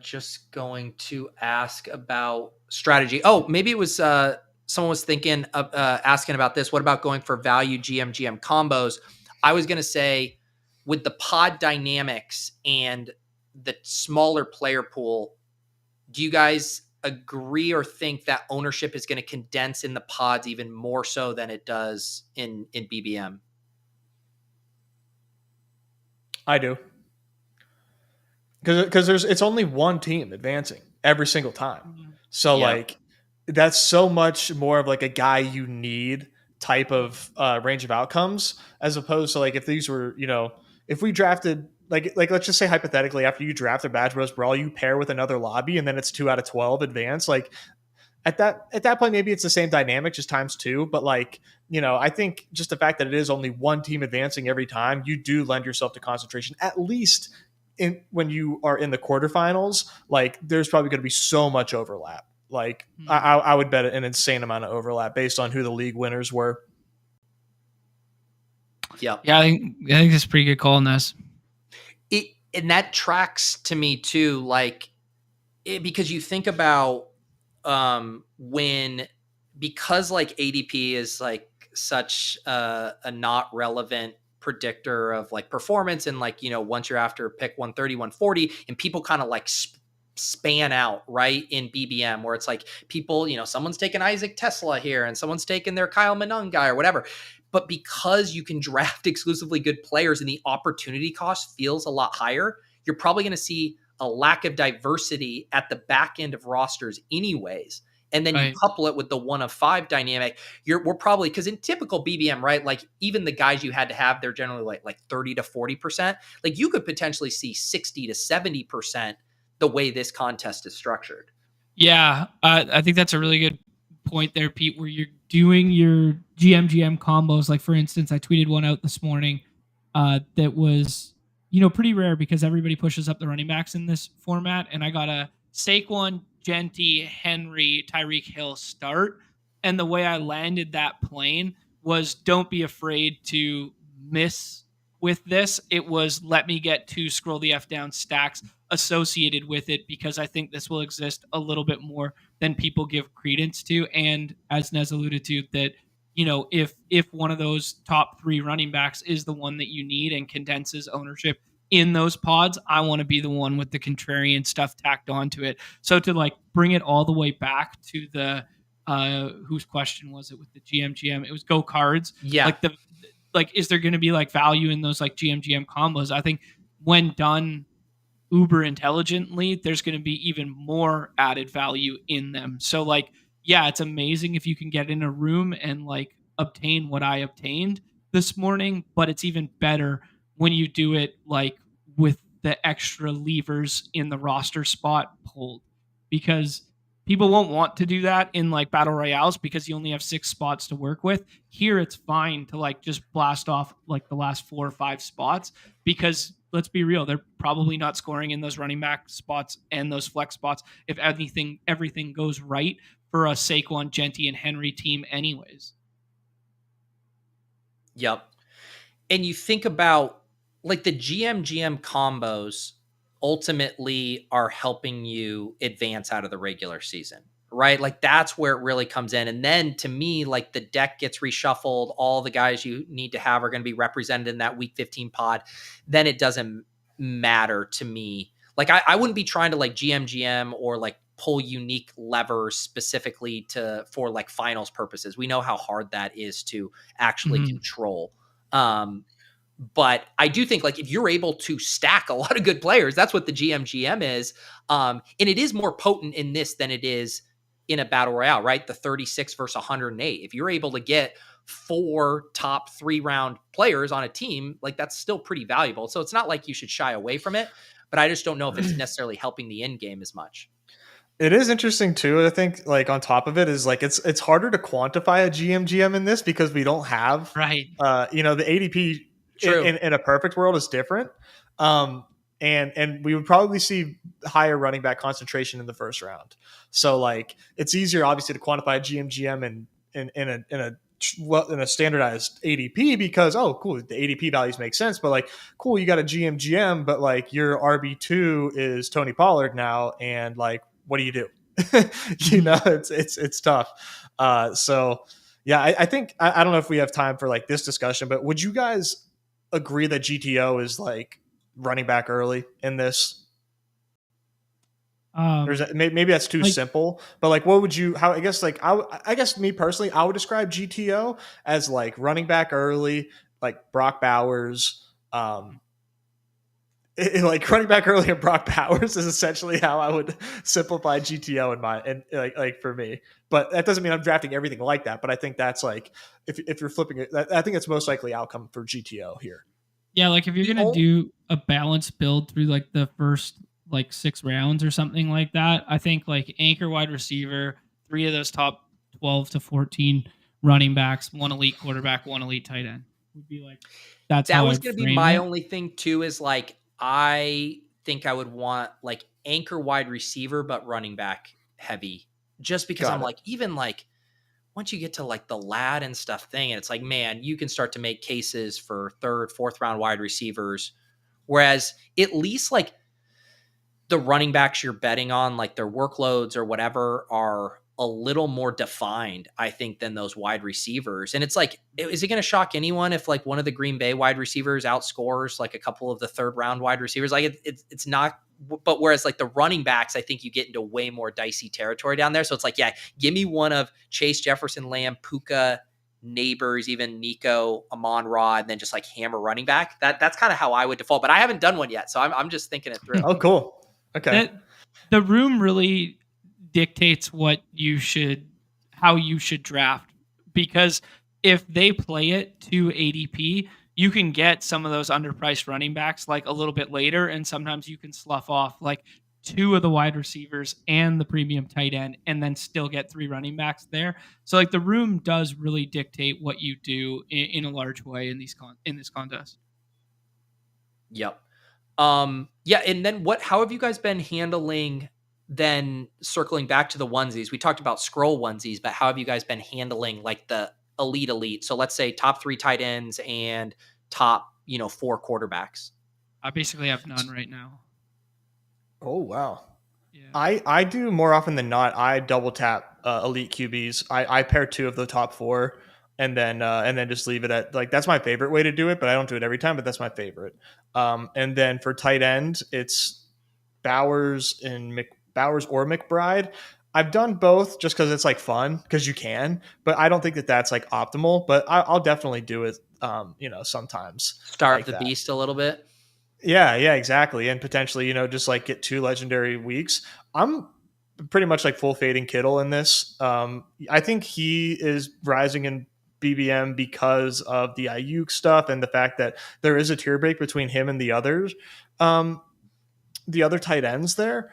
just going to ask about strategy? Oh, maybe it was someone was thinking of asking about this. What about going for value GM combos? I was going to say, with the pod dynamics and the smaller player pool, do you guys agree or think that ownership is going to condense in the pods even more so than it does in BBM? I do. Because it's only one team advancing every single time. So like that's so much more of like a guy you need type of range of outcomes, as opposed to like if these were, if we drafted like let's just say hypothetically, after you draft a Badge Bros Brawl, you pair with another lobby and then it's 2 out of 12 advance. Like at that point, maybe it's the same dynamic, just times 2. But like, I think just the fact that it is only one team advancing every time, you do lend yourself to concentration, at least when you are in the quarterfinals. Like there's probably going to be so much overlap. Like I would bet an insane amount of overlap based on who the league winners were. Yeah, I think it's a pretty good call on this. And that tracks to me too, like because you think about because like ADP is like such a not relevant predictor of like performance, and like once you're after pick 130 140 and people kind of like span out right in BBM, where it's like people, someone's taking Isaac Tesla here and someone's taking their Kyle Manung guy or whatever, but because you can draft exclusively good players and the opportunity cost feels a lot higher, you're probably going to see a lack of diversity at the back end of rosters anyways. And then you couple it with the 1 of 5 dynamic, we're probably, because in typical BBM, right, like even the guys you had to have, they're generally like 30 to 40%. Like you could potentially see 60 to 70% the way this contest is structured. Yeah, I think that's a really good point there, Pete, where you're doing your GM combos. Like for instance, I tweeted one out this morning that was, pretty rare because everybody pushes up the running backs in this format. And I got a Saquon, Genty, Henry, Tyreek Hill start. And the way I landed that plane was, don't be afraid to miss with this. It was, let me get 2 scroll the F down stacks associated with it, because I think this will exist a little bit more than people give credence to. And as Nez alluded to, that, if one of those top 3 running backs is the one that you need and condenses ownership in those pods, I want to be the one with the contrarian stuff tacked onto it. So to like bring it all the way back to the whose question was it with the GM? It was Go Cards. Yeah. Is there going to be like value in those like GM combos? I think when done uber intelligently, there's going to be even more added value in them. So like yeah, it's amazing if you can get in a room and like obtain what I obtained this morning, but it's even better when you do it like with the extra levers in the roster spot pulled, because people won't want to do that in like battle royales because you only have 6 spots to work with. Here it's fine to like just blast off like the last 4 or 5 spots, because let's be real, they're probably not scoring in those running back spots and those flex spots if everything goes right for a Saquon, Genty, and Henry team anyways. Yep. And you think about like the GM combos ultimately are helping you advance out of the regular season, right? Like that's where it really comes in. And then to me, like the deck gets reshuffled. All the guys you need to have are going to be represented in that week 15 pod. Then it doesn't matter to me. Like I wouldn't be trying to like GM or like pull unique levers specifically for like finals purposes. We know how hard that is to actually control. But I do think like if you're able to stack a lot of good players, that's what the GM is. And it is more potent in this than it is in a battle royale, right? The 36 versus 108. If you're able to get 4 top 3 round players on a team, like that's still pretty valuable. So it's not like you should shy away from it, but I just don't know if it's necessarily helping the end game as much. It is interesting too. I think like on top of it is like it's harder to quantify a GM in this because we don't have right. The ADP in a perfect world is different. And we would probably see higher running back concentration in the first round. So like it's easier obviously to quantify a GM in a standardized ADP because cool, the ADP values make sense, but like cool, you got a GM, but like your RB2 is Tony Pollard now, and like what do you do? It's tough. So yeah, I think I don't know if we have time for like this discussion, but would you guys agree that GTO is like running back early in this? Maybe that's too simple, but like, what would you? How I guess me personally, I would describe GTO as like running back early, like Brock Bowers. Like running back early and Brock Bowers is essentially how I would simplify GTO in my and like for me. But that doesn't mean I'm drafting everything like that. But I think that's like if you're flipping it, I think it's most likely outcome for GTO here. Yeah, like if you're gonna do a balanced build through like the first like 6 rounds or something like that, I think like anchor wide receiver, 3 of those top 12 to 14 running backs, 1 elite quarterback, 1 elite tight end would be like that was going to be my only thing too. Is like I think I would want like anchor wide receiver, but running back heavy, just because I'm like, even like once you get to like the lad and stuff thing, and it's like, man, you can start to make cases for 3rd, 4th round wide receivers. Whereas at least like the running backs you're betting on, like their workloads or whatever are a little more defined, I think, than those wide receivers. And it's like, is it going to shock anyone if like one of the Green Bay wide receivers outscores like a couple of the 3rd round wide receivers? Like it's not, but whereas like the running backs, I think you get into way more dicey territory down there. So it's like, yeah, give me one of Chase, Jefferson, Lamb, Puka, Neighbors, even Nico, Amon-Ra, and then just like hammer running back. That's kind of how I would default, but I haven't done one yet. So I'm just thinking it through. Oh, cool. Okay. The room really dictates how you should draft, because if they play it to ADP, you can get some of those underpriced running backs like a little bit later, and sometimes you can slough off like 2 of the wide receivers and the premium tight end and then still get 3 running backs there. So like the room does really dictate what you do in a large way in this contest. Yep. Yeah, and then how have you guys been handling, then circling back to the onesies? We talked about scroll onesies, but how have you guys been handling like the elite? So let's say top 3 tight ends and top, 4 quarterbacks. I basically have none right now. Oh, wow. Yeah. I do more often than not. I double tap elite QBs. I pair 2 of the top 4 and then just leave it at like, that's my favorite way to do it, but I don't do it every time, but that's my favorite. And then for tight end, it's Bowers or McBride. I've done both just because it's like fun because you can, but I don't think that that's like optimal, but I'll definitely do it. Sometimes starve the beast a little bit. Yeah, exactly. And potentially, just like get 2 legendary weeks. I'm pretty much like full fading Kittle in this. I think he is rising in BBM because of the Ayuk stuff and the fact that there is a tier break between him and the others, the other tight ends there.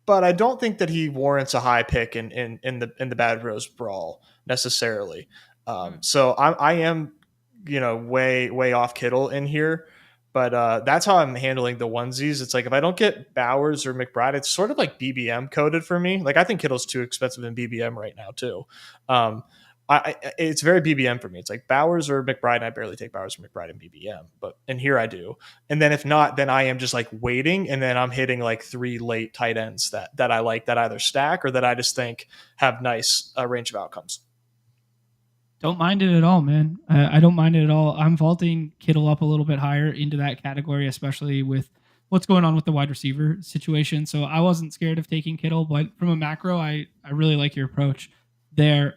But I don't think that he warrants a high pick in the Badge Bros Brawl necessarily. So I am, way off Kittle in here. But that's how I'm handling the onesies. It's like if I don't get Bowers or McBride, it's sort of like BBM coded for me. Like I think Kittle's too expensive in BBM right now too. It's very BBM for me. It's like Bowers or McBride. And I barely take Bowers or McBride in BBM, and here I do. And then if not, then I am just like waiting, and then I'm hitting like 3 late tight ends that I like, that either stack or that I just think have nice range of outcomes. Don't mind it at all, man. I don't mind it at all. I'm vaulting Kittle up a little bit higher into that category, especially with what's going on with the wide receiver situation. So I wasn't scared of taking Kittle, but from a macro, I really like your approach there.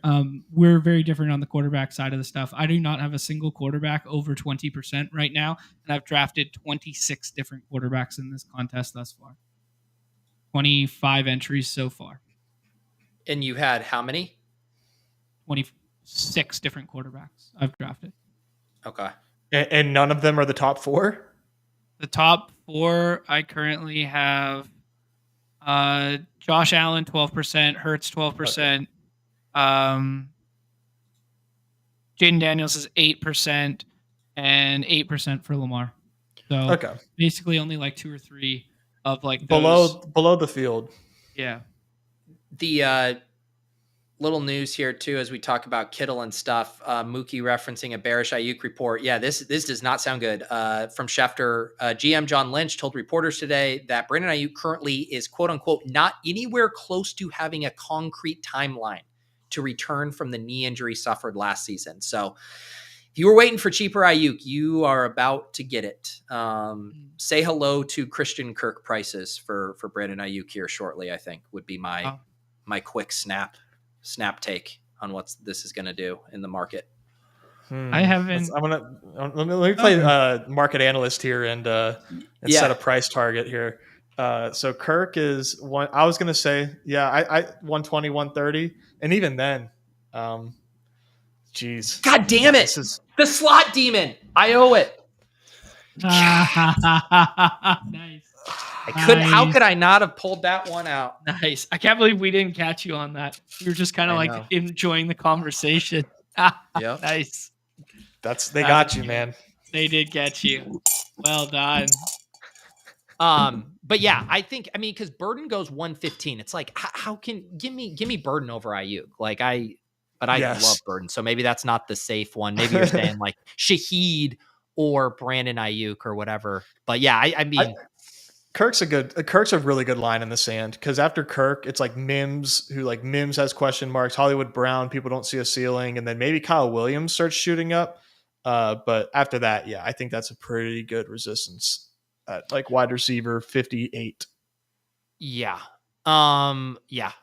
We're very different on the quarterback side of the stuff. I do not have a single quarterback over 20% right now, and I've drafted 26 different quarterbacks in this contest thus far. 25 entries so far. And you had how many? 26 different quarterbacks I've drafted. Okay. And none of them are the top 4? The top 4, I currently have Josh Allen, 12%, Hurts, 12%. Okay. Jaden Daniels is 8% and 8% for Lamar. So basically only like 2 or 3 of like those. Below the field. Yeah. The little news here too, as we talk about Kittle and stuff, Mookie referencing a bearish Ayuk report. Yeah, this does not sound good. From Schefter, GM John Lynch told reporters today that Brandon Ayuk currently is quote unquote not anywhere close to having a concrete timeline to return from the knee injury suffered last season. So if you were waiting for cheaper Ayuk, you are about to get it. Say hello to Christian Kirk prices for Brandon Ayuk here shortly, I think would be my quick snap take on what this is going to do in the market. I haven't. Let me play market analyst here and set a price target here. So Kirk is one. I was going to say, I 120, 130. And even then, geez. God damn it. This is the slot demon. I owe it. Nice. How could I not have pulled that one out? Nice. I can't believe we didn't catch you on that. You were just kind of like enjoying the conversation. Yep. Nice. They got you, man. They did get you. Well done. But yeah, I mean, because Burden goes 115. It's like, how can give me Burden over Ayuk? Like I love Burden. So maybe that's not the safe one. Maybe you're saying like Shaheed or Brandon Ayuk or whatever. But yeah, I mean, Kirk's a really good line in the sand, because after Kirk, it's like Mims, Mims has question marks. Hollywood Brown, people don't see a ceiling, and then maybe Kyle Williams starts shooting up. But after that, I think that's a pretty good resistance at like wide receiver 58. Yeah.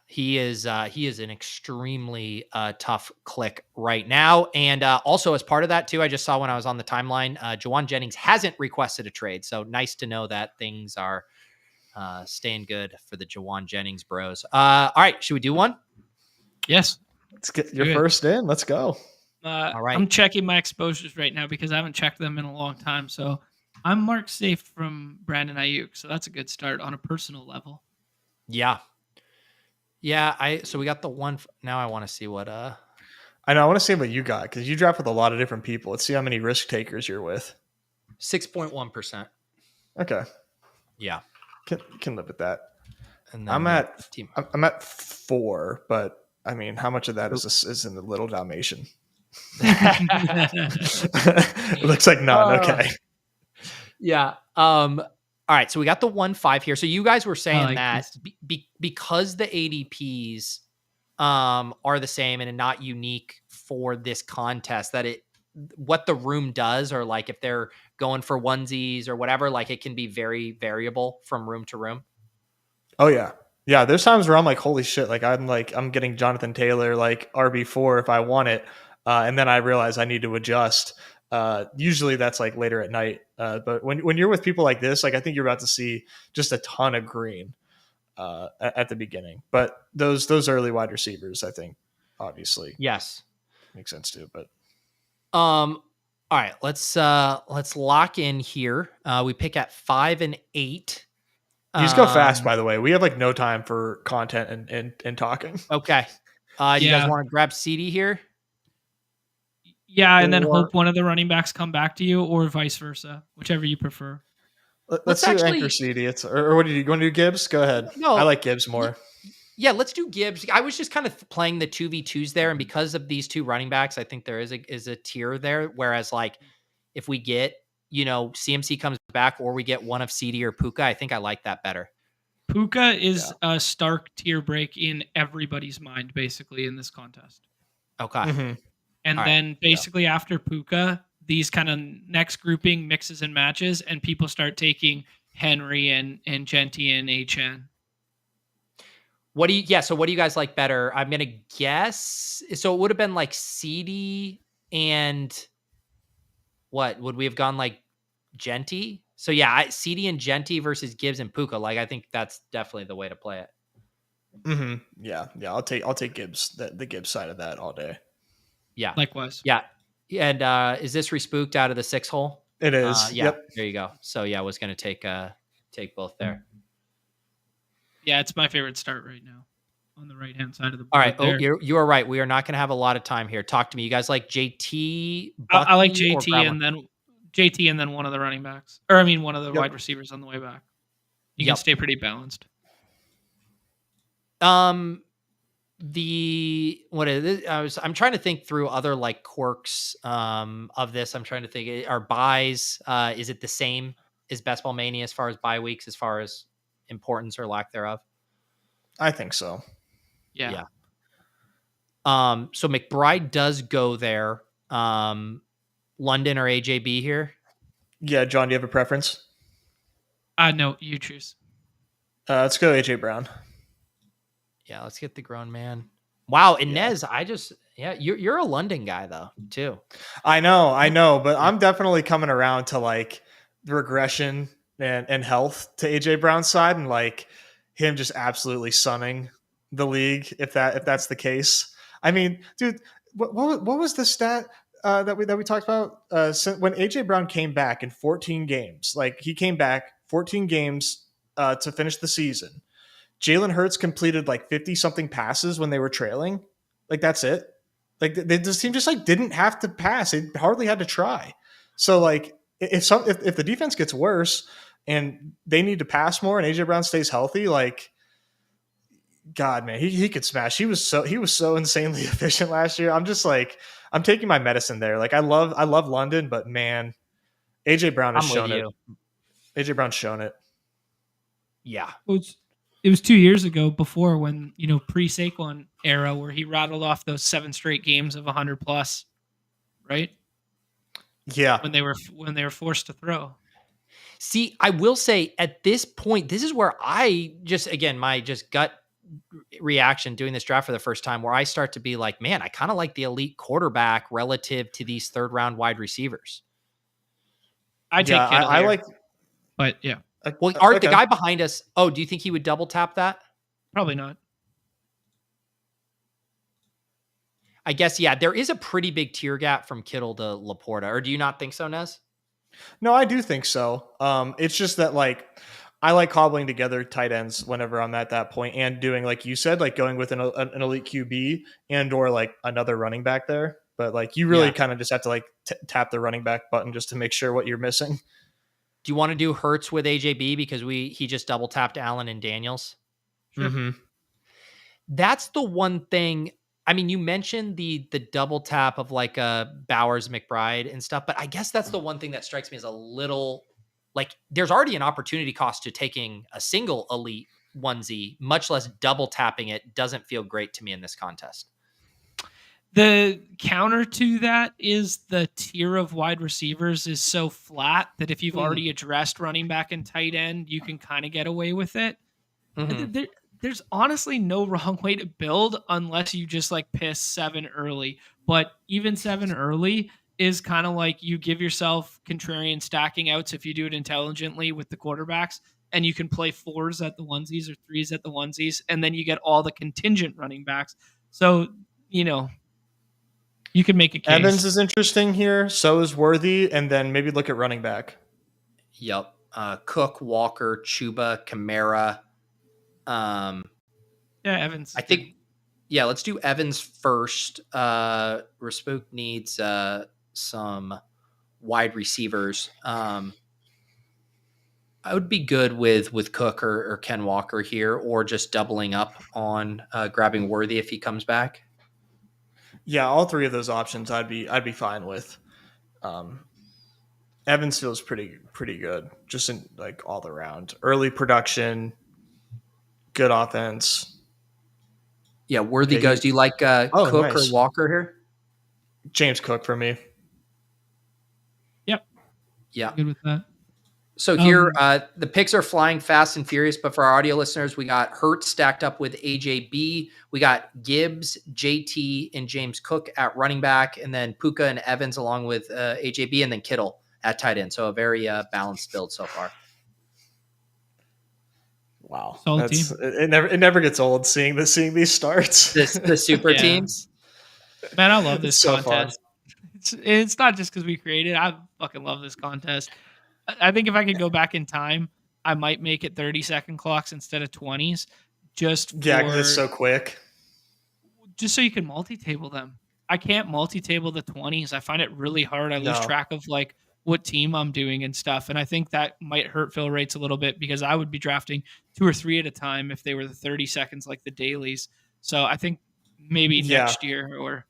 He is an extremely tough click right now. And also as part of that too, I just saw when I was on the timeline, Juwan Jennings hasn't requested a trade. So nice to know that things are staying good for the Juwan Jennings bros. All right. Should we do one? Yes. Let's get your first in. Let's go. All right. I'm checking my exposures right now because I haven't checked them in a long time. So I'm marked safe from Brandon Ayuk. So that's a good start on a personal level. Yeah. So we got the one. Now I want to see what, I know. I want to see what you got, because you draft with a lot of different people. Let's see how many risk takers you're with. 6.1%. Okay. Yeah. Can live with that. And I'm at 4, but I mean, how much of that is in the little Dalmatian? It looks like none. Okay. Yeah. All right. So we got the 1.5 here. So you guys were saying that because the ADPs are the same and not unique for this contest, that what the room does, or like if they're going for onesies or whatever, like it can be very variable from room to room. Oh yeah. Yeah. There's times where I'm like, holy shit. Like I'm getting Jonathan Taylor, like RB4 if I want it. And then I realize I need to adjust. Usually that's like later at night. But when you're with people like this, like I think you're about to see just a ton of green. at the beginning. But those early wide receivers, I think, obviously, yes, makes sense too. But all right, let's lock in here. We pick at 5 and 8. These go fast, by the way. We have like no time for content and talking. Okay. Do you guys want to grab CD here? Yeah, and then hope one of the running backs come back to you, or vice versa, whichever you prefer. Let's do anchor CD. Or what do you want to do? Gibbs? Go ahead. No, I like Gibbs more. Yeah, let's do Gibbs. I was just kind of playing the 2v2s there, and because of these two running backs, I think there is a tier there. Whereas, like, if we get CMC comes back, or we get one of CD or Puka, I think I like that better. Puka is a stark tier break in everybody's mind, basically, in this contest. Okay. Mm-hmm. And then basically after Puka, these kind of next grouping mixes and matches, and people start taking Henry and Genty and Achan. So what do you guys like better? I'm going to guess. So it would have been like CD and what? Would we have gone like Genty? So yeah, CD and Genty versus Gibbs and Puka. Like, I think that's definitely the way to play it. Mm-hmm. Yeah. I'll take Gibbs, the Gibbs side of that all day. Yeah. Likewise. Yeah. And is this respooked out of the 6 hole? It is. Yeah. Yep. There you go. So yeah, I was going to take both there. Yeah, it's my favorite start right now on the right hand side of the board. All right. You are right. We are not going to have a lot of time here. Talk to me. You guys like JT? I like JT and then one of the running backs, or I mean one of the wide receivers on the way back. You can stay pretty balanced. I'm trying to think through other like quirks of this. I'm trying to think, are buys, is it the same as Best Ball Mania as far as bye weeks, as far as importance or lack thereof? I think so. Yeah. So McBride does go there. London or AJB here? Yeah, John, do you have a preference? No, you choose. Let's go AJ Brown. Yeah, let's get the grown man. Wow, and Nez, you're a London guy though, too. I know, but I'm definitely coming around to like the regression and health to AJ Brown's side, and like him just absolutely sunning the league if that's the case. I mean, dude, what was the stat that we talked about when AJ Brown came back in 14 games? Like, he came back 14 games to finish the season. Jalen Hurts completed like 50 something passes when they were trailing. Like, that's it. Like, this team just like didn't have to pass. They hardly had to try. So like, if the defense gets worse and they need to pass more and AJ Brown stays healthy, like, God, man, he could smash. He was so insanely efficient last year. I'm just like, I'm taking my medicine there. Like, I love London, but man, AJ Brown has shown it. AJ Brown's shown it. Yeah. It was 2 years ago, before when, pre-Saquon era, where he rattled off those 7 straight games of 100 plus, right? Yeah. When they were forced to throw. See, I will say at this point, this is where I my gut reaction doing this draft for the first time, where I start to be like, man, I kind of like the elite quarterback relative to these 3rd round wide receivers. I take Kittle I here, like, but yeah. Well, Art, the guy behind us. Oh, do you think he would double tap that? Probably not. I guess, yeah, there is a pretty big tier gap from Kittle to Laporta. Or do you not think so, Nez? No, I do think so. It's just that, like, I like cobbling together tight ends whenever I'm at that point, and doing, like you said, like going with an elite QB and or like another running back there. But like, you really kind of just have to like tap the running back button just to make sure what you're missing. Do you want to do Hurts with AJB because he just double tapped Allen and Daniels? Sure. Mm-hmm. That's the one thing. I mean, you mentioned the double tap of like Bowers, McBride and stuff, but I guess that's the one thing that strikes me as a little like, there's already an opportunity cost to taking a single elite onesie, much less double tapping it. Doesn't feel great to me in this contest. The counter to that is the tier of wide receivers is so flat that if you've already addressed running back and tight end, you can kind of get away with it. Mm-hmm. There's honestly no wrong way to build unless you just like piss 7 early. But even 7 early is kind of like you give yourself contrarian stacking outs if you do it intelligently with the quarterbacks. and you can play 4s at the onesies or 3s at the onesies, and then you get all the contingent running backs. So, you can make a case. Evans is interesting here. So is Worthy, and then maybe look at running back. Yep. Cook, Walker, Chuba, Kamara. Evans. I think. Yeah, let's do Evans first. Raspook needs some wide receivers. I would be good with Cook or Ken Walker here, or just doubling up on grabbing Worthy if he comes back. Yeah, all three of those options I'd be fine with. Evans feels pretty good, just in like all around. Early production, good offense. Yeah, Worthy goes. Do you like Cook nice. Or Walker here? James Cook for me. Yep. Yeah. Good with that. So here, the picks are flying fast and furious, but for our audio listeners, we got Hurts stacked up with AJB. We got Gibbs, JT, and James Cook at running back, and then Puka and Evans along with AJB, and then Kittle at tight end. So a very balanced build so far. Wow, solid team. It never gets old seeing these starts. The super teams. Man, I love this contest. It's not just because we created it. I fucking love this contest. I think if I could go back in time, I might make it 30-second clocks instead of 20s. Just because it's so quick. Just so you can multi-table them. I can't multi-table the 20s. I find it really hard. I lose track of like what team I'm doing and stuff. And I think that might hurt fill rates a little bit because I would be drafting 2 or 3 at a time if they were the 30 seconds like the dailies. So I think maybe next year or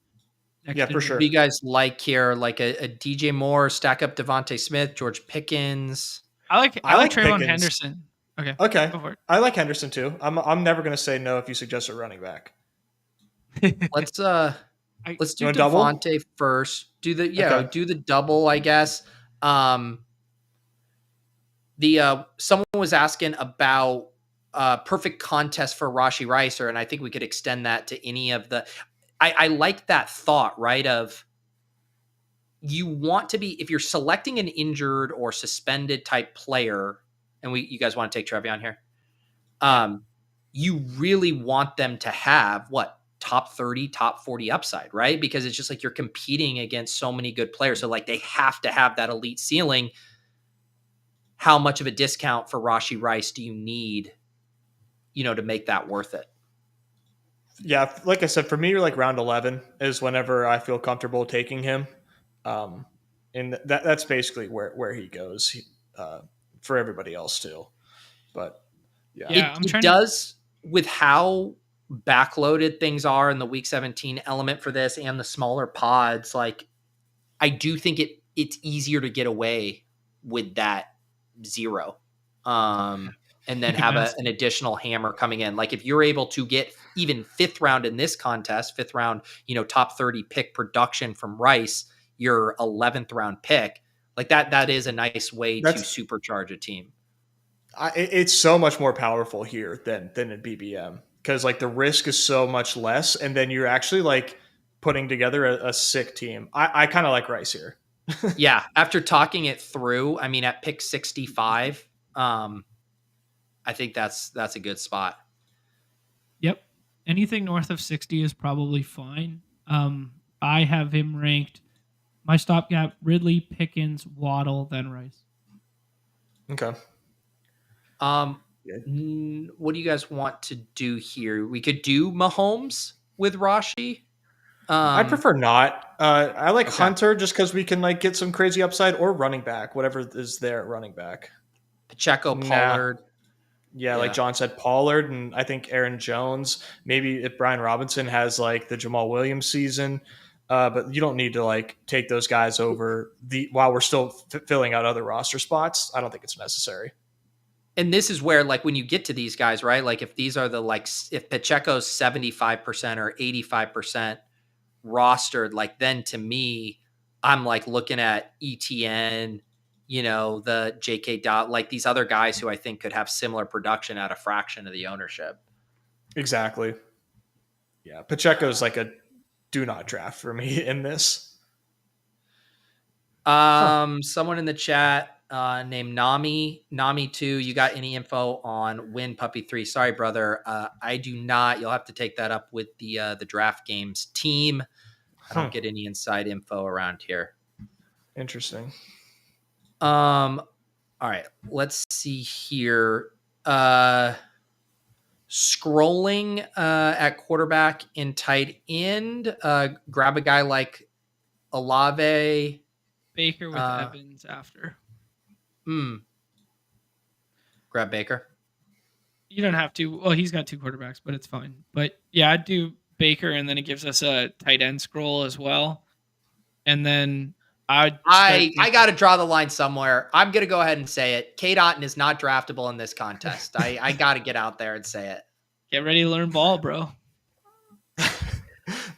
next for sure. What do you guys like here? Like a DJ Moore, stack up Devontae Smith, George Pickens. I like Trayvon Henderson. Okay. Go for it. I like Henderson too. I'm never going to say no if you suggest a running back. Let's do Devontae first. Do the double, I guess. Someone was asking about perfect contest for Rashee Rice, and I think we could extend that to any of the. I like that thought, right? Of you want to be, if you're selecting an injured or suspended type player, and you guys want to take Trevion here, you really want them to have top 30, top 40 upside, right? Because it's just like you're competing against so many good players. So like they have to have that elite ceiling. How much of a discount for Rashee Rice do you need, to make that worth it? Yeah, like I said, for me, like round 11 is whenever I feel comfortable taking him. And that's basically where he goes for everybody else too. But it does with how backloaded things are in the week 17 element for this and the smaller pods. Like I do think it's easier to get away with that 0. And then have an additional hammer coming in. Like if you're able to get even 5th round in this contest, 5th round, top 30 pick production from Rice, your 11th round pick, like that is a nice way to supercharge a team. It's so much more powerful here than in BBM because like the risk is so much less. And then you're actually like putting together a sick team. I kind of like Rice here. Yeah. After talking it through, I mean, at pick 65, I think that's a good spot. Yep. Anything north of 60 is probably fine. I have him ranked my stopgap Ridley, Pickens, Waddle, then Rice. Okay. What do you guys want to do here? We could do Mahomes with Rashee. I prefer not. I like Hunter just because we can like get some crazy upside, or running back, whatever is there at running back. Pacheco, Pollard. Yeah, like John said, Pollard, and I think Aaron Jones. Maybe if Brian Robinson has like the Jamal Williams season, but you don't need to like take those guys over while we're still filling out other roster spots. I don't think it's necessary. And this is where like when you get to these guys, right? Like if these are if Pacheco's 75% or 85% rostered, like then to me, I'm like looking at ETN. The JK Dot, like these other guys who I think could have similar production at a fraction of the ownership. Exactly. Yeah. Pacheco's like a do not draft for me in this. Someone in the chat named Nami2. You got any info on Win Puppy 3? Sorry, brother. I do not. You'll have to take that up with the Draft Games team. I don't get any inside info around here. Interesting. All right. Let's see here. Scrolling at quarterback and tight end. Grab a guy like Olave. Baker with Evans after. Grab Baker. You don't have to. Well, he's got 2 quarterbacks, but it's fine. But yeah, I'd do Baker, and then it gives us a tight end scroll as well. And then I got to draw the line somewhere. I'm going to go ahead and say it. Cade Otton is not draftable in this contest. I got to get out there and say it. Get ready to learn ball, bro.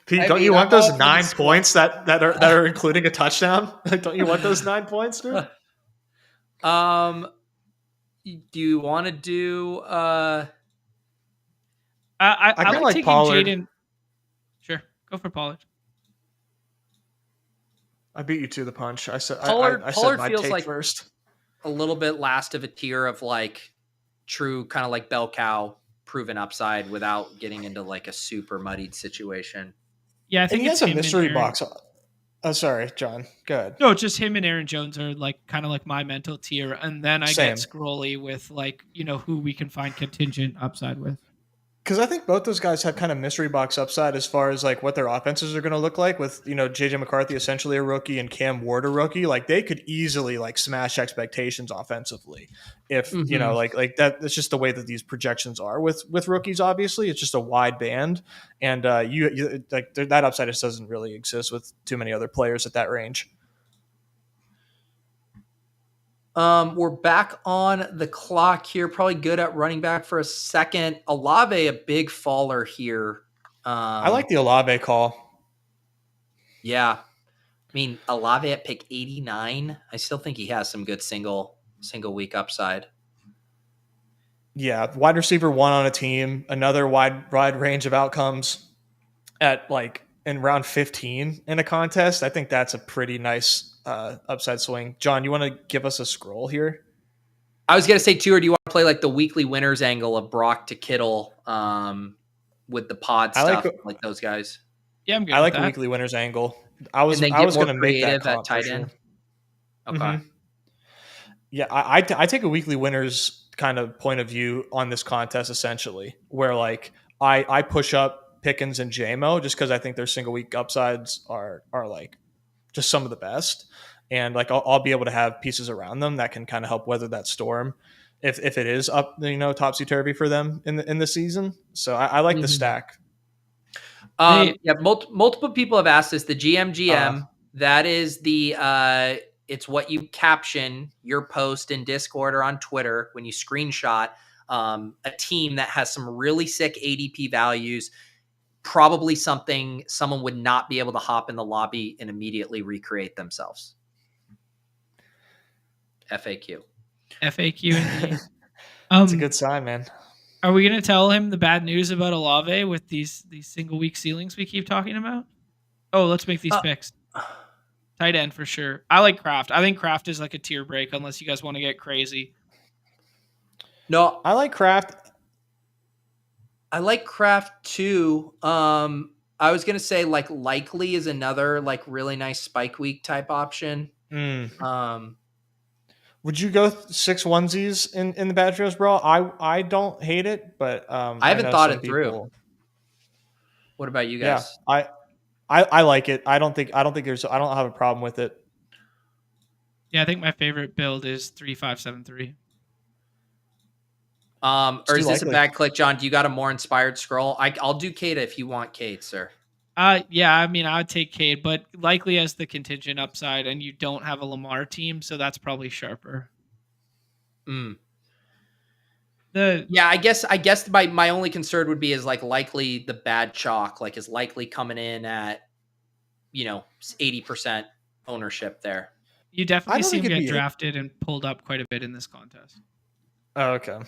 Pete, don't you want those 9 points that are including a touchdown? Don't you want those 9 points, dude? Do you want to do? I like taking Pollard. Jaden. Sure, go for Pollard. I beat you to the punch. I said Pollard my feels take like first. A little bit last of a tier of like true kind of like bell cow proven upside without getting into like a super muddied situation. Yeah, I think he has a mystery box. Oh, sorry, John. Go ahead. No, just him and Aaron Jones are like kind of like my mental tier, and then I get scrolly with like who we can find contingent upside with. Because I think both those guys have kind of mystery box upside as far as like what their offenses are going to look like with JJ McCarthy essentially a rookie and Cam Ward a rookie. Like they could easily like smash expectations offensively if like that's just the way that these projections are with rookies. Obviously, it's just a wide band, and you like that upside just doesn't really exist with too many other players at that range. We're back on the clock here. Probably good at running back for a second. Olave, a big faller here. I like the Olave call. Yeah. I mean, Olave at pick 89. I still think he has some good single week upside. Yeah. Wide receiver 1 on a team, another wide range of outcomes at like in round 15 in a contest. I think that's a pretty nice upside swing. John, you want to give us a scroll here? I was going to say too, or do you want to play like the weekly winners angle of Brock to Kittle with the pod stuff, like those guys? Yeah, I'm good. I like the weekly winners angle. I was going to make that comp, tight end. Sure. Okay. Mm-hmm. Yeah, I take a weekly winners kind of point of view on this contest essentially, where like I push up Pickens and JMO just because I think their single week upsides are like just some of the best, and like I'll be able to have pieces around them that can kind of help weather that storm if it is up topsy turvy for them in the season. So I like the stack. Multiple people have asked this. The GM that is the it's what you caption your post in Discord or on Twitter when you screenshot a team that has some really sick ADP values. Probably something someone would not be able to hop in the lobby and immediately recreate themselves. FAQ. Indeed. It's a good sign, man. Are we going to tell him the bad news about Olave with these single week ceilings we keep talking about? Oh, let's make these picks. Tight end for sure. I like Kraft. I think Kraft is like a tier break unless you guys want to get crazy. No, I like Kraft. I like Kraft too. I was gonna say like likely is another like really nice spike week type option. Would you go 6 onesies in the Badge Bros Brawl? I don't hate it, but I haven't thought it through. What about you guys? Yeah, I like it. I don't have a problem with it. Yeah, I think my favorite build is 3-5-7-3. Or is this a bad click, John? Do you got a more inspired scroll? I'll do Cade if you want Cade, sir. Yeah, I mean, I would take Cade, but likely as the contingent upside, and you don't have a Lamar team, so that's probably sharper. I guess my only concern would be is like likely the bad chalk, like is likely coming in at 80% ownership there. You definitely see him get drafted and pulled up quite a bit in this contest. Oh, okay.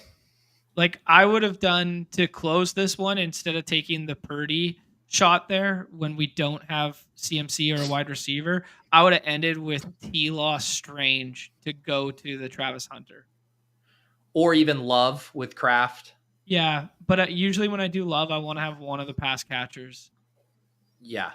Like I would have done to close this one instead of taking the Purdy shot there when we don't have CMC or a wide receiver, I would have ended with T-Law Strange to go to the Travis Hunter. Or even Love with Kraft. Yeah, but usually when I do Love, I want to have one of the pass catchers. Yeah.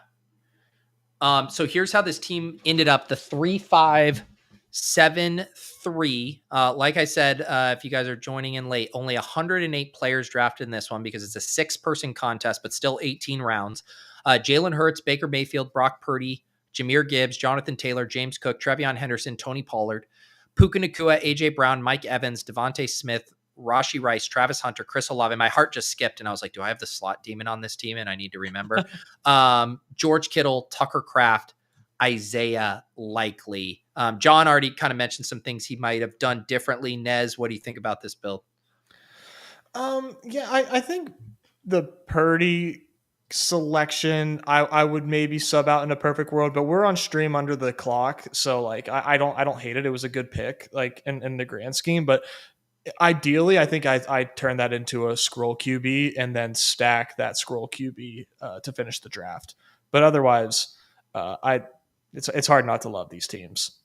So here's how this team ended up: the 3-5-7-3. Like I said, if you guys are joining in late, only 108 players drafted in this one because it's a 6-person contest, but still 18 rounds. Jalen Hurts, Baker Mayfield, Brock Purdy, Jahmyr Gibbs, Jonathan Taylor, James Cook, Trevion Henderson, Tony Pollard, Puka Nacua, AJ Brown, Mike Evans, Devontae Smith, Rashee Rice, Travis Hunter, Chris Olave. My heart just skipped, and I was like, do I have the slot demon on this team? And I need to remember. George Kittle, Tucker Kraft, Isaiah Likely. John already kind of mentioned some things he might have done differently. Nez, what do you think about this build? Yeah, I think the Purdy selection, I would maybe sub out in a perfect world, but we're on stream under the clock, so like I don't hate it. It was a good pick, like in the grand scheme, but ideally, I think I turn that into a scroll QB and then stack that scroll QB to finish the draft. But otherwise, it's hard not to love these teams.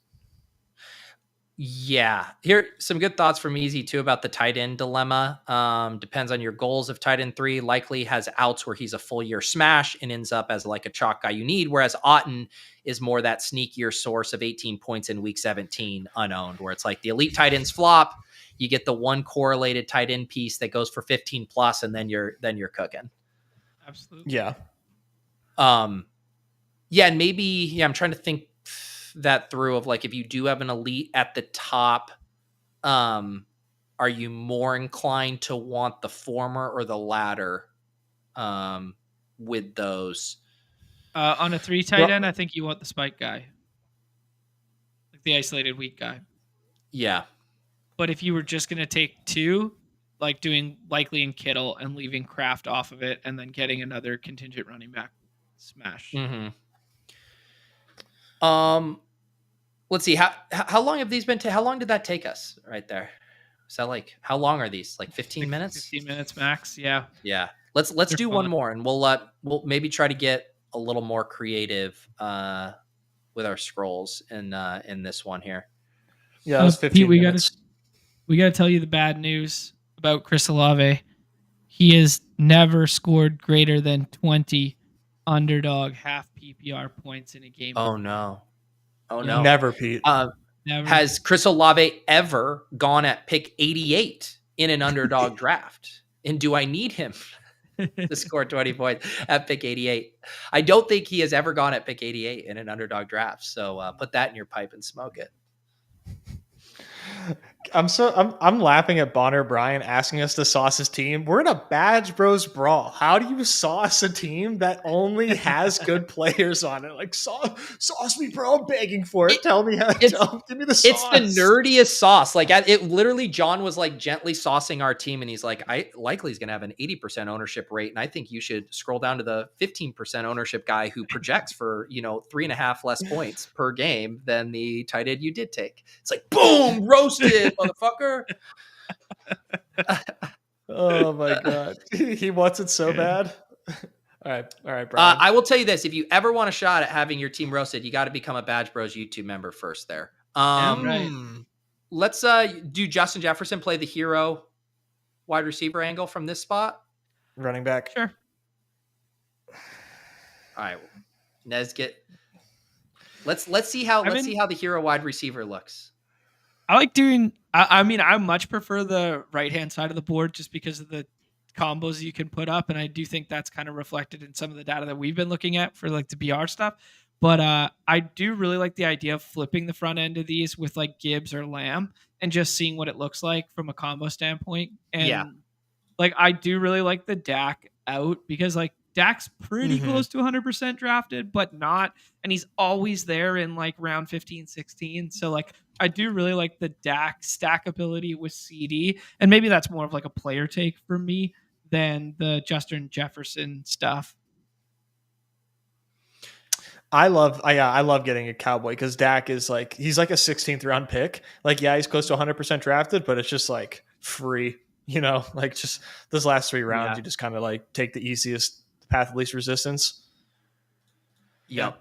Yeah. Here, some good thoughts from Easy too about the tight end dilemma. Depends on your goals of tight end 3. Likely has outs where he's a full year smash and ends up as like a chalk guy you need. Whereas Otton is more that sneakier source of 18 points in week 17 unowned, where it's like the elite tight ends flop. You get the one correlated tight end piece that goes for 15 plus, and then you're cooking. Absolutely. Yeah. Yeah. And maybe, I'm trying to think that through of like, if you do have an elite at the top, are you more inclined to want the former or the latter with those? On a 3 tight end, I think you want the spike guy, like the isolated weak guy. Yeah. But if you were just going to take 2, like doing Likely and Kittle and leaving Kraft off of it and then getting another contingent running back, smash. Mm-hmm. Let's see. How long have these been? How long did that take us right there? Is that like, how long are these? Like 15 minutes? 15 minutes max. Yeah. Yeah. Let's do fun. One more, and we'll maybe try to get a little more creative with our scrolls in this one here. Yeah, it was 15 Pete, minutes. We got to tell you the bad news about Chris Olave. He has never scored greater than 20 underdog half PPR points in a game. Oh no. Oh no. Never, Pete. Never. Has Chris Olave ever gone at pick 88 in an underdog draft? And do I need him to score 20 points at pick 88? I don't think he has ever gone at pick 88 in an underdog draft. So put that in your pipe and smoke it. I'm laughing at Bonner Bryan asking us to sauce his team. We're in a Badge Bros Brawl. How do you sauce a team that only has good players on it? Like sauce me, bro. I'm begging for it. Tell me how. Give me the sauce. It's the nerdiest sauce. Like it literally, John was like gently saucing our team, and he's like, I likely is going to have an 80% ownership rate, and I think you should scroll down to the 15% ownership guy who projects for 3.5 less points per game than the tight end you did take. It's like boom, roasted. Motherfucker. Oh my god. He wants it so bad. All right, Brian. I will tell you this: if you ever want a shot at having your team roasted, you got to become a Badge Bros YouTube member first. There. Right. Let's do Justin Jefferson play the hero wide receiver angle from this spot. Running back. Sure. All right, Nez, let's see how the hero wide receiver looks. I like doing. I mean, I much prefer the right hand side of the board just because of the combos you can put up, and I do think that's kind of reflected in some of the data that we've been looking at for like the BR stuff. But I do really like the idea of flipping the front end of these with like Gibbs or Lamb and just seeing what it looks like from a combo standpoint. And like I do really like the Dak out because like Dak's pretty close to 100% drafted, but not, and he's always there in like round 15, 16. So like I do really like the Dak stackability with CD, and maybe that's more of like a player take for me than the Justin Jefferson stuff. I love getting a Cowboy because Dak is like, he's like a 16th round pick. Like, yeah, he's close to 100% drafted, but it's just like free, like just those last 3 rounds, you just kind of like take the easiest path of least resistance. Yep.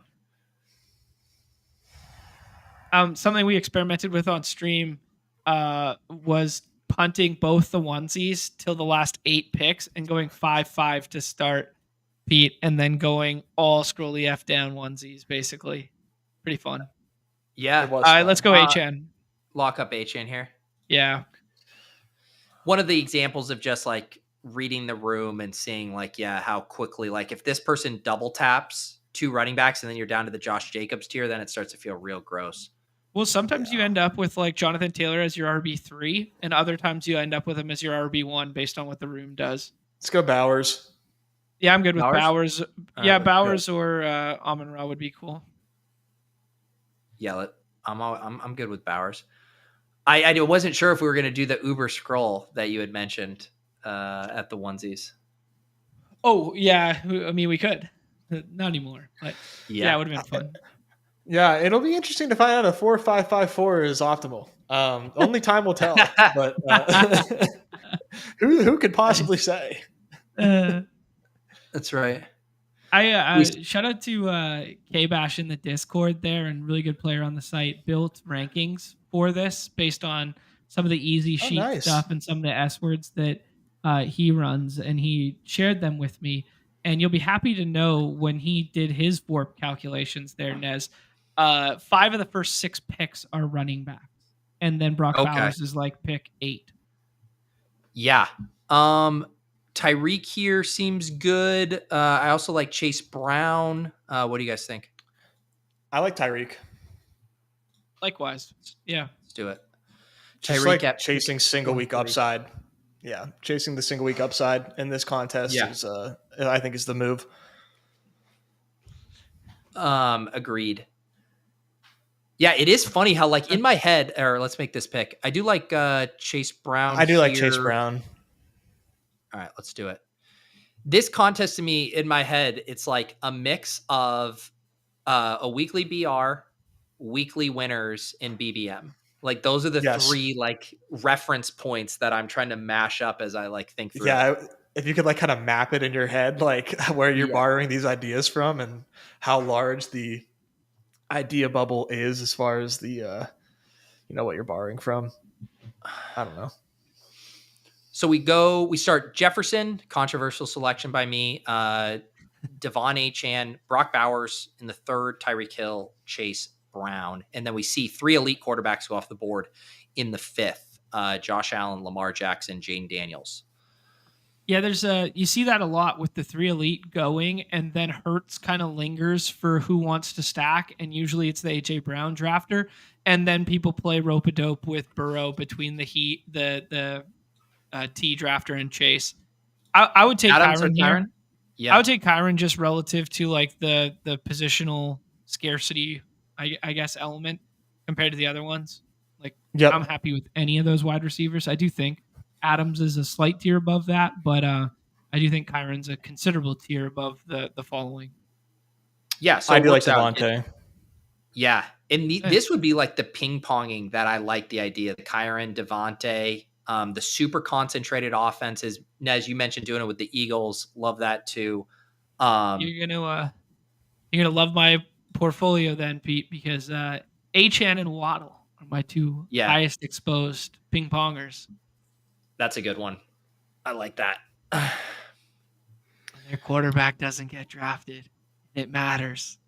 Something we experimented with on stream was punting both the onesies till the last 8 picks and going 5-5 to start, Pete, and then going all scrolly F down onesies, basically. Pretty fun. Yeah. All right, let's go HN. Lock up HN here. Yeah. One of the examples of just like reading the room and seeing like, how quickly, like if this person double taps 2 running backs and then you're down to the Josh Jacobs tier, then it starts to feel real gross. Well, sometimes you end up with like Jonathan Taylor as your RB3, and other times you end up with him as your RB1 based on what the room does. Let's go Bowers. Yeah, I'm good with Bowers. Yeah, Bowers or Amon-Ra would be cool. Yeah, I'm good with Bowers. I wasn't sure if we were going to do the Uber scroll that you had mentioned at the onesies. Oh, yeah. I mean, we could. Not anymore. But yeah, it would have been fun. Yeah, it'll be interesting to find out if 4-5-5-4 is optimal. Only time will tell. But who could possibly say? That's right. I shout out to K-Bash in the Discord there, and really good player on the site, built rankings for this based on some of the easy sheet stuff and some of the S words that he runs, and he shared them with me. And you'll be happy to know when he did his VORP calculations there, Nez, 5 of the first 6 picks are running backs. And then Brock Bowers is like pick 8. Yeah. Tyreek here seems good. I also like Chase Brown. What do you guys think? I like Tyreek. Likewise. Yeah. Let's do it. Just Tyreek like chasing single week upside. Yeah. Chasing the single week upside in this contest is I think is the move. Agreed. Yeah, it is funny how like in my head, or let's make this pick. I do like Chase Brown. I do like Chase Brown. All right, let's do it. This contest to me in my head, it's like a mix of a weekly BR, weekly winners, and BBM. Like those are the 3 like reference points that I'm trying to mash up as I like think through. Yeah, if you could like kind of map it in your head, like where you're borrowing these ideas from and how large the idea bubble is as far as the what you're borrowing from. I don't know. So we start Jefferson, controversial selection by me, Devon Achane, Brock Bowers in the 3rd, Tyreek Hill, Chase Brown. And then we see 3 elite quarterbacks go off the board in the 5th, Josh Allen, Lamar Jackson, Jaden Daniels. Yeah, you see that a lot with the 3 elite going, and then Hurts kind of lingers for who wants to stack, and usually it's the AJ Brown drafter, and then people play rope-a-dope with Burrow between the T drafter and Chase. I would take Kyron here. Yeah, I would take Kyron just relative to like the positional scarcity, I guess, element compared to the other ones. Like, I'm happy with any of those wide receivers. I do think Adams is a slight tier above that, but I do think Kyron's a considerable tier above the following. Yeah, so I do like Devontae. Yeah, and this would be like the ping-ponging that I like the idea. Kyron, Devontae, the super concentrated offenses. Nez, you mentioned doing it with the Eagles. Love that too. You're gonna love my portfolio then, Pete, because Achane and Waddle are my 2 highest exposed ping-pongers. That's a good one. I like that. Their quarterback doesn't get drafted. It matters.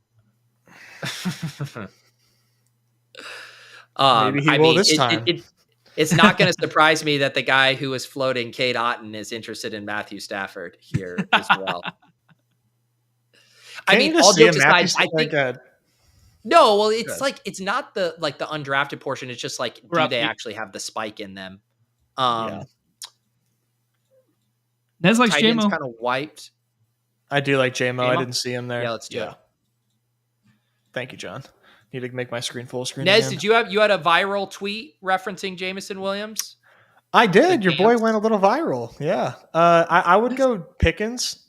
Maybe he will this time. It's not going to surprise me that the guy who was floating Cade Otton is interested in Matthew Stafford here as well. I mean, all jokes aside, I think. No, well, it's like it's not the undrafted portion. It's just like, do they actually have the spike in them? Nez likes JMO. Kind of wiped. I do like JMO. I didn't see him there. Yeah, let's do it. Thank you, John. Need to make my screen full screen. Nez, again. did you had a viral tweet referencing Jameson Williams? I did. Your boy went a little viral. Yeah. I would go Pickens.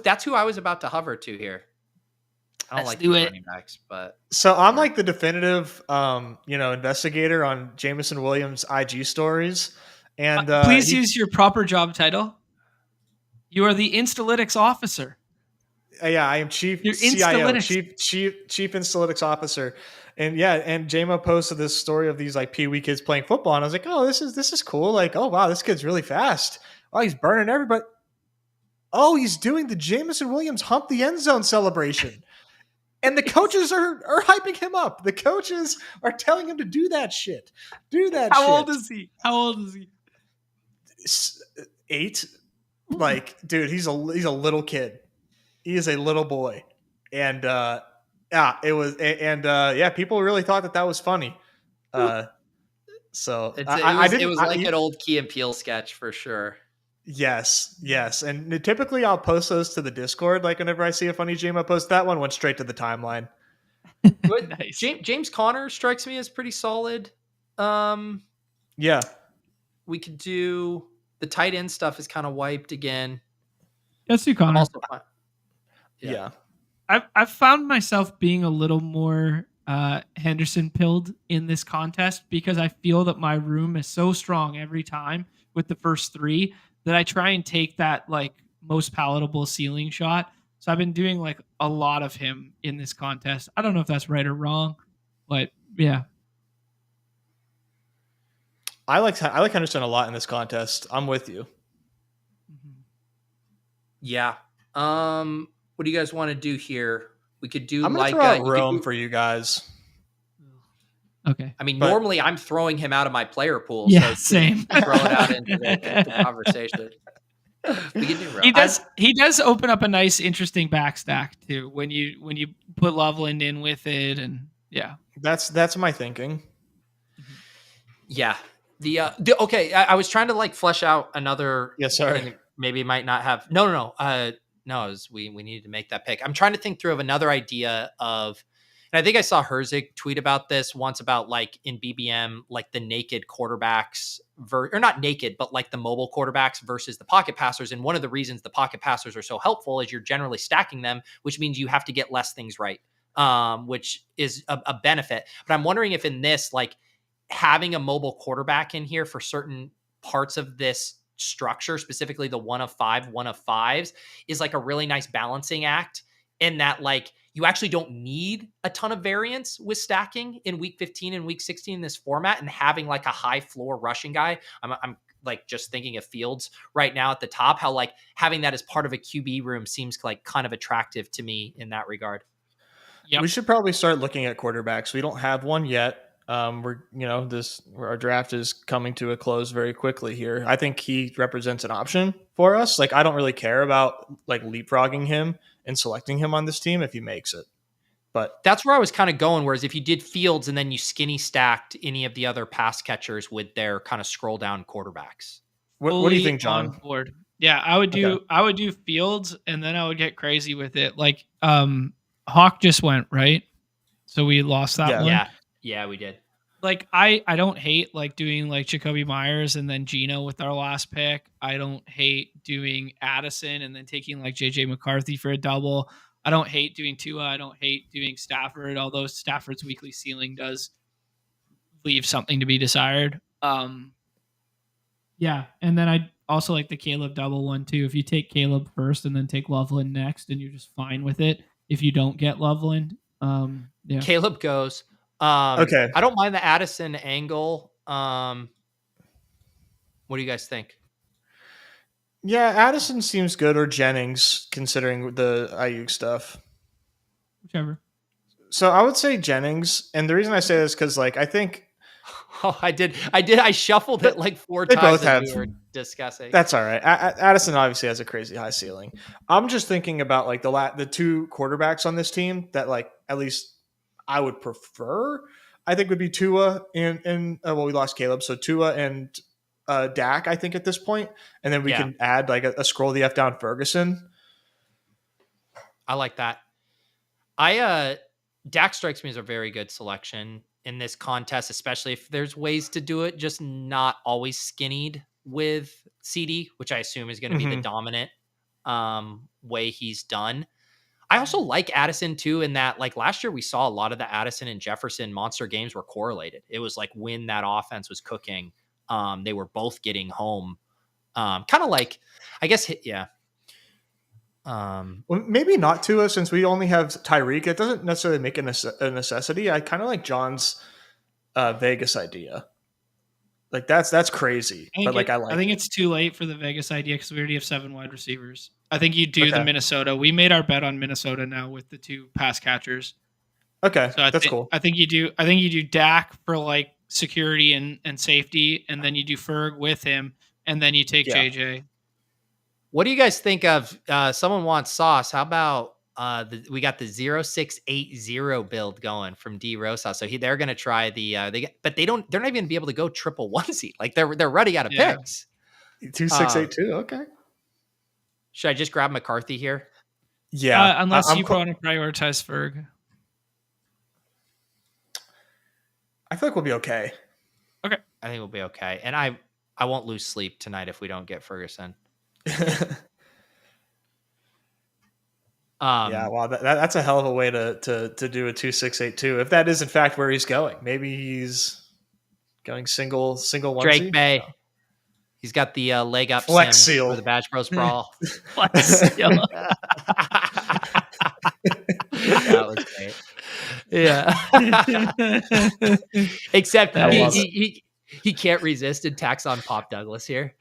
That's who I was about to hover to here. I don't like the running backs, but so I'm like the definitive investigator on Jameson Williams' IG stories. And please use your proper job title. You are the Instalytics officer. Yeah, I am chief You're CIO, Instalytics. chief Instalytics officer. And yeah, and JMO posted this story of these like Pee-wee kids playing football, and I was like, oh, this is cool. Like, oh wow, this kid's really fast. Oh, he's burning everybody. Oh, he's doing the Jameson Williams hump the end zone celebration. And the coaches are hyping him up. The coaches are telling him to do that shit. Do that How shit. old is he? How old is he? 8. Like, dude, he's a little kid. He is a little boy. And yeah, it was, and yeah, people really thought that was funny. So it was like an old Key and Peele sketch for sure. Yes. And typically I'll post those to the Discord. Like whenever I see a funny James, I post that one, went straight to the timeline. Nice. James Conner strikes me as pretty solid. Yeah. We could do the tight end stuff is kind of wiped again. Let's do Conner. Yeah. I've found myself being a little more Henderson pilled in this contest because I feel that my room is so strong every time with the first 3 that I try and take that like most palatable ceiling shot. So I've been doing like a lot of him in this contest. I don't know if that's right or wrong, but yeah. I like Henderson a lot in this contest. I'm with you. Yeah. What do you guys want to do here? We could do I'm gonna throw out Rome for you guys. Okay. I mean, normally I'm throwing him out of my player pool. Yeah, so same. Throw it out into the conversation. We can do Rome. He does open up a nice, interesting back stack too when you put Loveland in with it, and yeah, that's my thinking. Yeah. Okay. I was trying to like flesh out another. Yeah, sorry. Thing maybe might not have. No. No, we needed to make that pick. I'm trying to think through of another idea of, and I think I saw Herzig tweet about this once about like in BBM, like the naked quarterbacks or not naked, but like the mobile quarterbacks versus the pocket passers. And one of the reasons the pocket passers are so helpful is you're generally stacking them, which means you have to get less things right, which is a benefit. But I'm wondering if in this, like having a mobile quarterback in here for certain parts of this structure, specifically the 1 of 5s, is like a really nice balancing act in that like you actually don't need a ton of variance with stacking in week 15 and week 16 in this format, and having like a high floor rushing guy. I'm like just thinking of Fields right now at the top, how like having that as part of a QB room seems like kind of attractive to me in that regard. Yep. We should probably start looking at quarterbacks. We don't have one yet. Our draft is coming to a close very quickly here. I think he represents an option for us. Like, I don't really care about like leapfrogging him and selecting him on this team if he makes it. But that's where I was kind of going. Whereas if you did Fields and then you skinny stacked any of the other pass catchers with their kind of scroll down quarterbacks. What do you think, John? Yeah, I would do Fields, and then I would get crazy with it. Like Hawk just went, right? So we lost that one. Yeah, we did. Like I don't hate like doing like Jacoby Myers and then Geno with our last pick. I don't hate doing Addison and then taking like JJ McCarthy for a double. I don't hate doing Tua. I don't hate doing Stafford, although Stafford's weekly ceiling does leave something to be desired. Yeah, and then I also like the Caleb double one too. If you take Caleb first and then take Loveland next, and you're just fine with it. If you don't get Loveland, yeah. Caleb goes. Okay. I don't mind the Addison angle. What do you guys think? Yeah, Addison seems good, or Jennings, considering the Ayuk stuff. Whichever. So I would say Jennings, and the reason I say this because, like, I think. Oh, I did. I shuffled it like 4 times. Both have. We were discussing. That's all right. Addison obviously has a crazy high ceiling. I'm just thinking about like the 2 quarterbacks on this team that, like, at least I would prefer. I think would be Tua and we lost Caleb, so Tua and Dak. I think at this point, and then we can add like a scroll the F down Ferguson. I like that. Dak strikes me as a very good selection in this contest, especially if there's ways to do it, just not always skinnied with CD, which I assume is going to be the dominant way he's done. I also like Addison too, in that like last year we saw a lot of the Addison and Jefferson monster games were correlated. It was like when that offense was cooking, they were both getting home. Kind of like, I guess, yeah. Well, maybe not Tua since we only have Tyreek. It doesn't necessarily make a necessity. I kind of like John's Vegas idea. Like that's crazy, but like I think it's too late for the Vegas idea because we already have 7 wide receivers. I think you do the Minnesota. We made our bet on Minnesota now with the 2 pass catchers. Okay, so that's cool. I think you do Dak for like security and safety, and then you do Ferg with him, and then you take JJ. What do you guys think of? Someone wants Sauce. How about we got the 0680 build going from D Rosa. So they're going to try the but they're not even going to be able to go triple onesie. Like they're running out of picks. 2682. Okay. Should I just grab McCarthy here? Yeah, unless you want to prioritize Ferg. I feel like we'll be okay. Okay, I think we'll be okay, and I won't lose sleep tonight if we don't get Ferguson. Yeah, wow, that's a hell of a way to do a 2682. If that is in fact where he's going, maybe he's going single onesie. Drake May. No. He's got the leg up flex seal for the Badge Bros Brawl. Flex seal. That was great. Yeah. Except he can't resist and tacks on Pop Douglas here.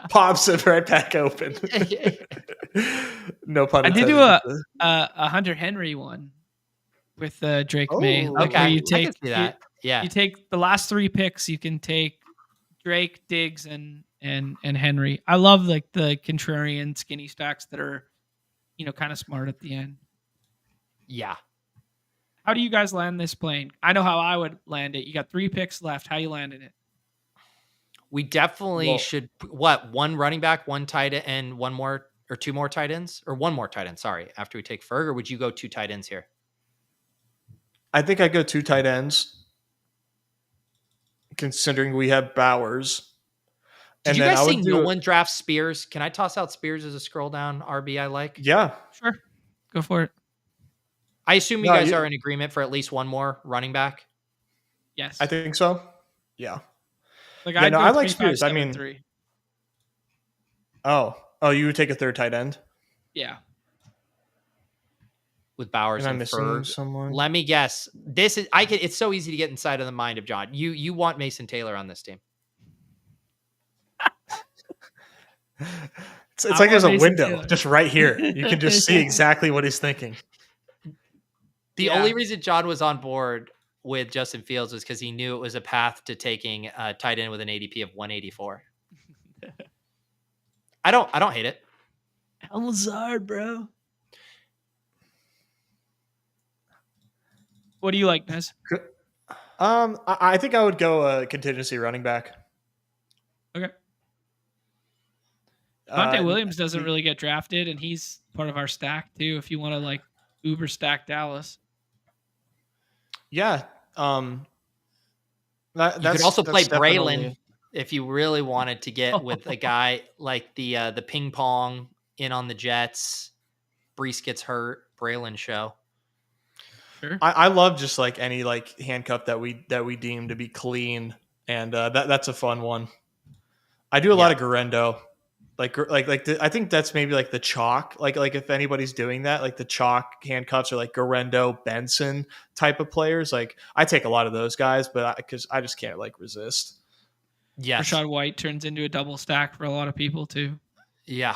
Pops it right back open. No pun intended. I did do a Hunter Henry one with Drake May. Like okay, you take that. You take the last 3 picks. You can take Drake, Diggs, and Henry. I love like the contrarian skinny stacks that are, kind of smart at the end. Yeah. How do you guys land this plane? I know how I would land it. You got 3 picks left. How you landing it? We definitely should. One running back, 1 tight end, and 1 more or 2 more tight ends, or 1 more tight end. Sorry, after we take Ferg, or would you go 2 tight ends here? I think I go 2 tight ends, considering we have Bowers. Did you guys see no one drafts Spears? Can I toss out Spears as a scroll down RB I like? Yeah, sure, go for it. I assume you guys are in agreement for at least 1 more running back. Yes, I think so. Yeah, like I like Spears. 3. Oh, you would take a 3rd tight end? Yeah. With Bowers and Ferg. Someone? Let me guess. It's so easy to get inside of the mind of John. You want Mason Taylor on this team. It's like there's a window just right here. You can just see exactly what he's thinking. The only reason John was on board with Justin Fields was because he knew it was a path to taking a tight end with an ADP of 184. I don't hate it. El Lazard, bro. What do you like, Nez? I think I would go contingency running back. Okay. Devontae Williams doesn't really get drafted, and he's part of our stack too. If you want to like uber stack Dallas. Yeah. You could also play Braylon if you really wanted to get with a guy like the ping pong in on the Jets. Brees gets hurt. Braylon show. Sure. I love just like any like handcuff that we deem to be clean, and that's a fun one. I do a lot of Garendo. I think that's maybe like the chalk. Like if anybody's doing that, like the chalk handcuffs are like Garendo, Benson type of players. Like I take a lot of those guys, but because I just can't like resist. Yeah, Rashad White turns into a double stack for a lot of people too. Yeah,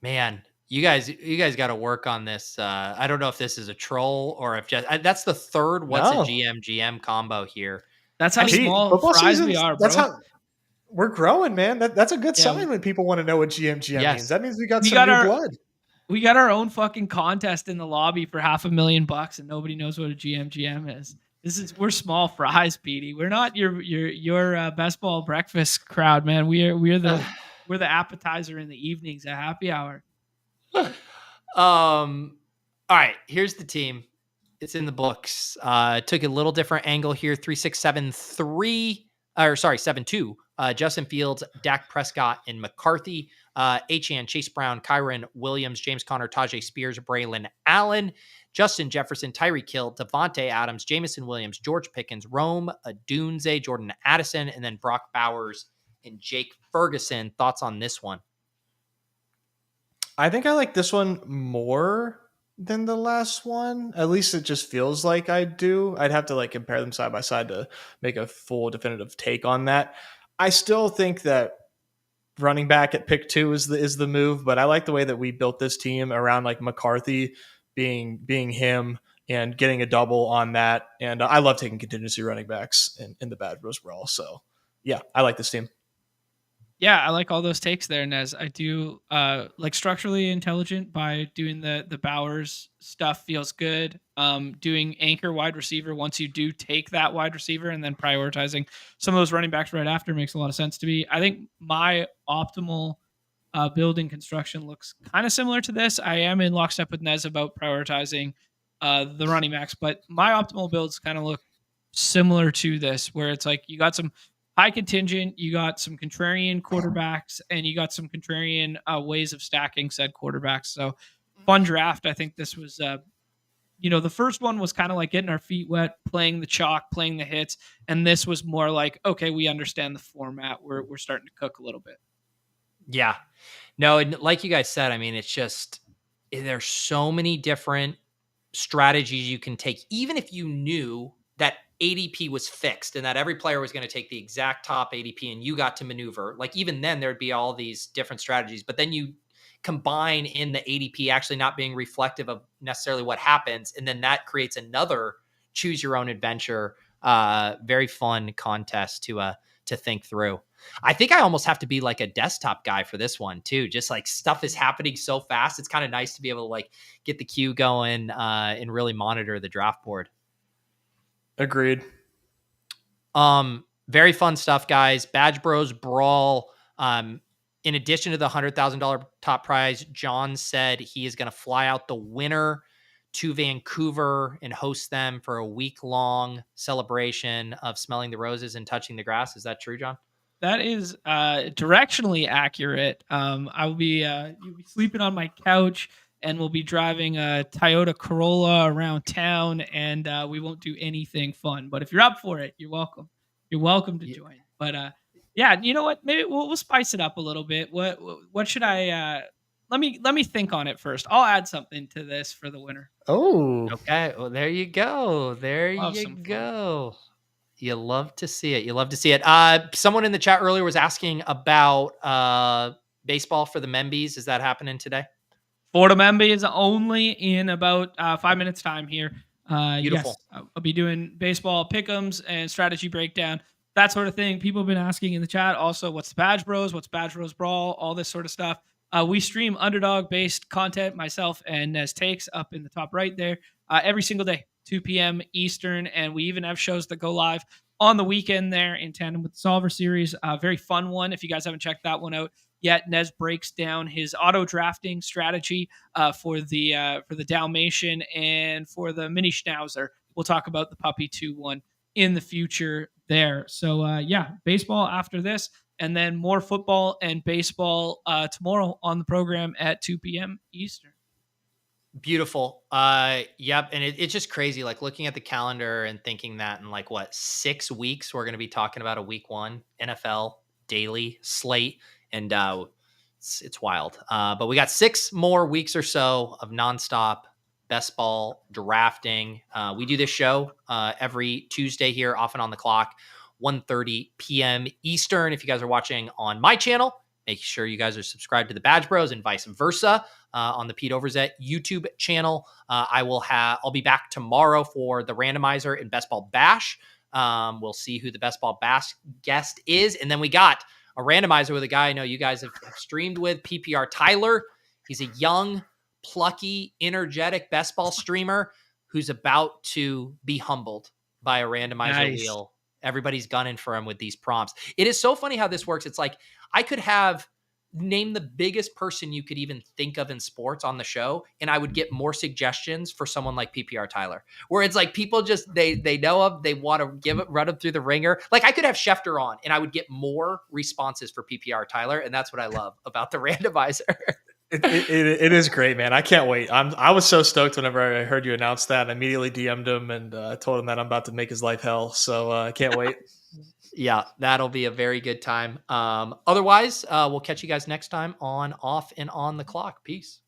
man, you guys got to work on this. I don't know if this is a troll or if just that's the 3rd. A GM combo here? That's how small fries we are, bro. That's how. We're growing, man. That's a good sign when people want to know what GM means. That means we got some new blood. We got our own fucking contest in the lobby for $500,000 and nobody knows what a GM is. We're small fries, Petey. We're not your best ball breakfast crowd, man. We're the appetizer in the evenings at happy hour. All right, here's the team. It's in the books. Took a little different angle here. 7-2. Justin Fields, Dak Prescott, and McCarthy. Achane, Chase Brown, Kyron Williams, James Conner, Tajay Spears, Braylon Allen, Justin Jefferson, Tyreek Hill, Devontae Adams, Jameson Williams, George Pickens, Rome Odunze, Jordan Addison, and then Brock Bowers and Jake Ferguson. Thoughts on this one? I think I like this one more than the last one. At least it just feels like I do. I'd have to like compare them side by side to make a full definitive take on that. I still think that running back at pick 2 is the move, but I like the way that we built this team around like McCarthy being him and getting a double on that. And I love taking contingency running backs in the Badge Bros Brawl. So yeah, I like this team. Yeah, I like all those takes there, Nez. I do like structurally intelligent by doing the Bowers stuff feels good. Doing anchor wide receiver once you do take that wide receiver and then prioritizing some of those running backs right after makes a lot of sense to me. I think my optimal building construction looks kind of similar to this. I am in lockstep with Nez about prioritizing the running backs, but my optimal builds kind of look similar to this, where it's like you got some high contingent, you got some contrarian quarterbacks, and you got some contrarian ways of stacking said quarterbacks. So fun draft. I think this was, the first one was kind of like getting our feet wet, playing the chalk, playing the hits, and this was more like, okay, we understand the format. We're starting to cook a little bit. Yeah. No, and like you guys said, I mean, it's just there's so many different strategies you can take, even if you knew that ADP was fixed and that every player was going to take the exact top ADP and you got to maneuver. Like even then there'd be all these different strategies, but then you combine in the ADP actually not being reflective of necessarily what happens. And then that creates another choose your own adventure, very fun contest to think through. I think I almost have to be like a desktop guy for this one too. Just like stuff is happening so fast. It's kind of nice to be able to like get the queue going and really monitor the draft board. Agreed. Very fun stuff, guys. Badge Bros Brawl. In addition to the $100,000 top prize, Jon said he is going to fly out the winner to Vancouver and host them for a week-long celebration of smelling the roses and touching the grass. Is that true, Jon? That is directionally accurate. I will be you'll be sleeping on my couch, and we'll be driving a Toyota Corolla around town, and we won't do anything fun. But if you're up for it, you're welcome. You're welcome to join. But yeah, you know what? Maybe we'll spice it up a little bit. What should I? Let me think on it first. I'll add something to this for the winner. Oh, okay. Well, there you go. There you go. Fun. You love to see it. You love to see it. Someone in the chat earlier was asking about baseball for the Membies. Is that happening today? For the Membies only in about 5 minutes time here. Beautiful. Yes, I'll be doing baseball pick'ems and strategy breakdown, that sort of thing. People have been asking in the chat also, what's the Badge Bros? What's Badge Bros Brawl? All this sort of stuff. We stream Underdog-based content, myself and Nez Takes up in the top right there, every single day, 2 p.m. Eastern, and we even have shows that go live on the weekend there in tandem with the Solver series. Very fun one. If you guys haven't checked that one out yet, Nez breaks down his auto drafting strategy for the Dalmatian and for the mini Schnauzer. We'll talk about the Puppy 2-1 in the future there. So yeah, baseball after this, and then more football and baseball tomorrow on the program at 2 p.m. Eastern. Beautiful. Yep. And it's just crazy. Like looking at the calendar and thinking that in like 6 weeks, we're going to be talking about a week 1 NFL daily slate. And it's wild. But we got 6 more weeks or so of nonstop best ball drafting. We do this show every Tuesday here, often on the clock, 1:30 p.m. Eastern. If you guys are watching on my channel, make sure you guys are subscribed to the Badge Bros and vice versa on the Pete Overzet YouTube channel. I'll be back tomorrow for the randomizer in Best Ball Bash. We'll see who the Best Ball Bash guest is. And then we got a randomizer with a guy I know you guys have streamed with, PPR Tyler. He's a young, plucky, energetic best ball streamer who's about to be humbled by a randomizer wheel. Everybody's gunning for him with these prompts. It is so funny how this works. It's like I could have named the biggest person you could even think of in sports on the show, and I would get more suggestions for someone like PPR Tyler, where it's like people just they know him, they want to run him through the ringer. Like I could have Schefter on, and I would get more responses for PPR Tyler, and that's what I love about the randomizer. It is great, man. I can't wait. I was so stoked whenever I heard you announce that. I immediately DM'd him and told him that I'm about to make his life hell. So I can't wait. Yeah, that'll be a very good time. Otherwise, we'll catch you guys next time on Off and On the Clock. Peace.